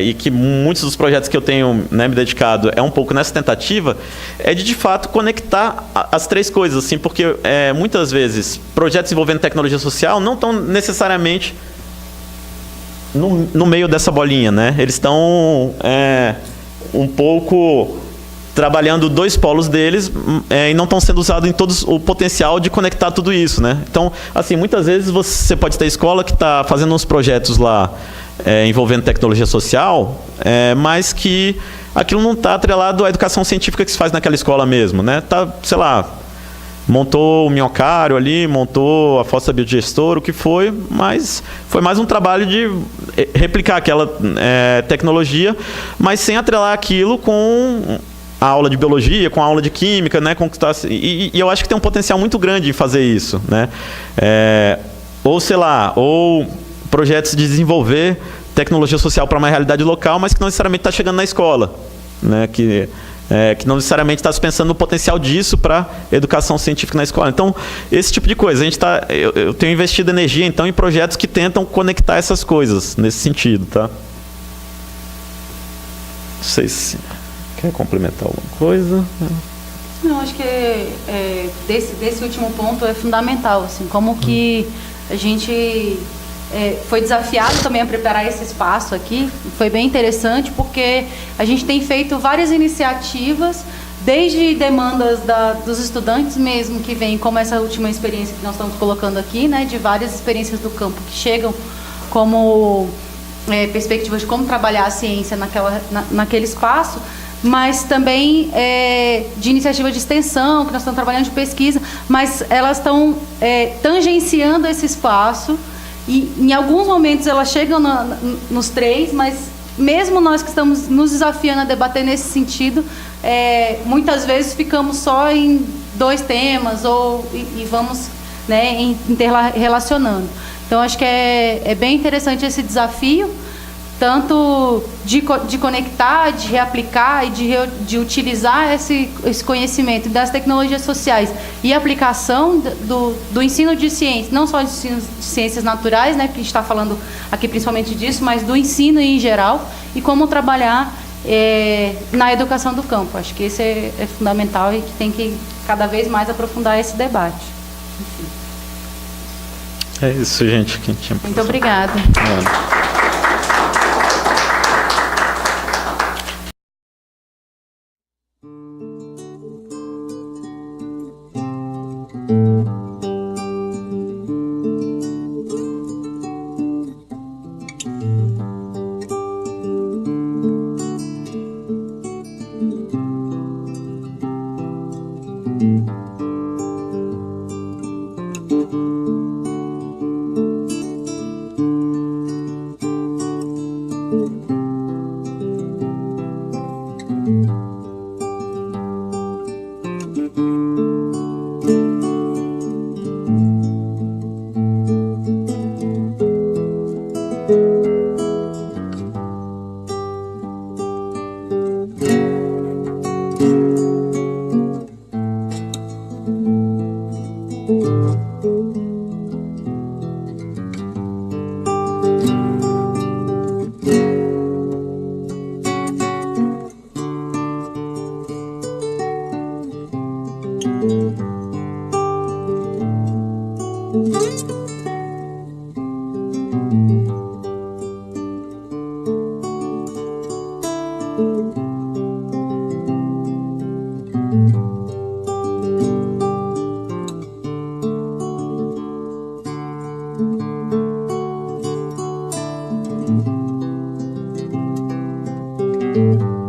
e que muitos dos projetos que eu tenho, né, me dedicado é um pouco nessa tentativa, é de fato conectar as 3 coisas, assim, porque muitas vezes projetos envolvendo tecnologia social não estão necessariamente no meio dessa bolinha, né? Eles estão um pouco trabalhando 2 polos deles e não estão sendo usados em todo o potencial de conectar tudo isso, né? Então, assim, muitas vezes você pode ter escola que está fazendo uns projetos lá envolvendo tecnologia social, mas que aquilo não está atrelado à educação científica que se faz naquela escola mesmo, né? Tá, sei lá, montou o minhocário ali, montou a fossa biodigestora, o que foi, mas foi mais um trabalho de replicar aquela tecnologia, mas sem atrelar aquilo com a aula de biologia, com a aula de química, né? E eu acho que tem um potencial muito grande em fazer isso, né? Ou, sei lá, ou projetos de desenvolver tecnologia social para uma realidade local, mas que não necessariamente está chegando na escola, né? Que não necessariamente está se pensando no potencial disso para educação científica na escola. Então, esse tipo de coisa. Eu tenho investido energia, então, em projetos que tentam conectar essas coisas, nesse sentido, tá? Não sei se quer complementar alguma coisa. Não, acho que desse último ponto é fundamental, assim, como que a gente foi desafiado também a preparar esse espaço aqui. Foi bem interessante porque a gente tem feito várias iniciativas, desde demandas dos estudantes mesmo que vêm, como essa última experiência que nós estamos colocando aqui, né, de várias experiências do campo que chegam como perspectivas de como trabalhar a ciência naquele espaço, mas também de iniciativa de extensão, que nós estamos trabalhando de pesquisa, mas elas estão tangenciando esse espaço. E em alguns momentos elas chegam nos 3, mas mesmo nós que estamos nos desafiando a debater nesse sentido, muitas vezes ficamos só em 2 temas e vamos, né, interrelacionando. Então, acho que é bem interessante esse desafio, tanto de conectar, de reaplicar e de utilizar esse conhecimento das tecnologias sociais e aplicação do ensino de ciências, não só de ensino de ciências naturais, né, porque a gente está falando aqui principalmente disso, mas do ensino em geral e como trabalhar na educação do campo. Acho que esse é fundamental e que tem que cada vez mais aprofundar esse debate. Enfim. É isso, gente. Muito obrigada. Música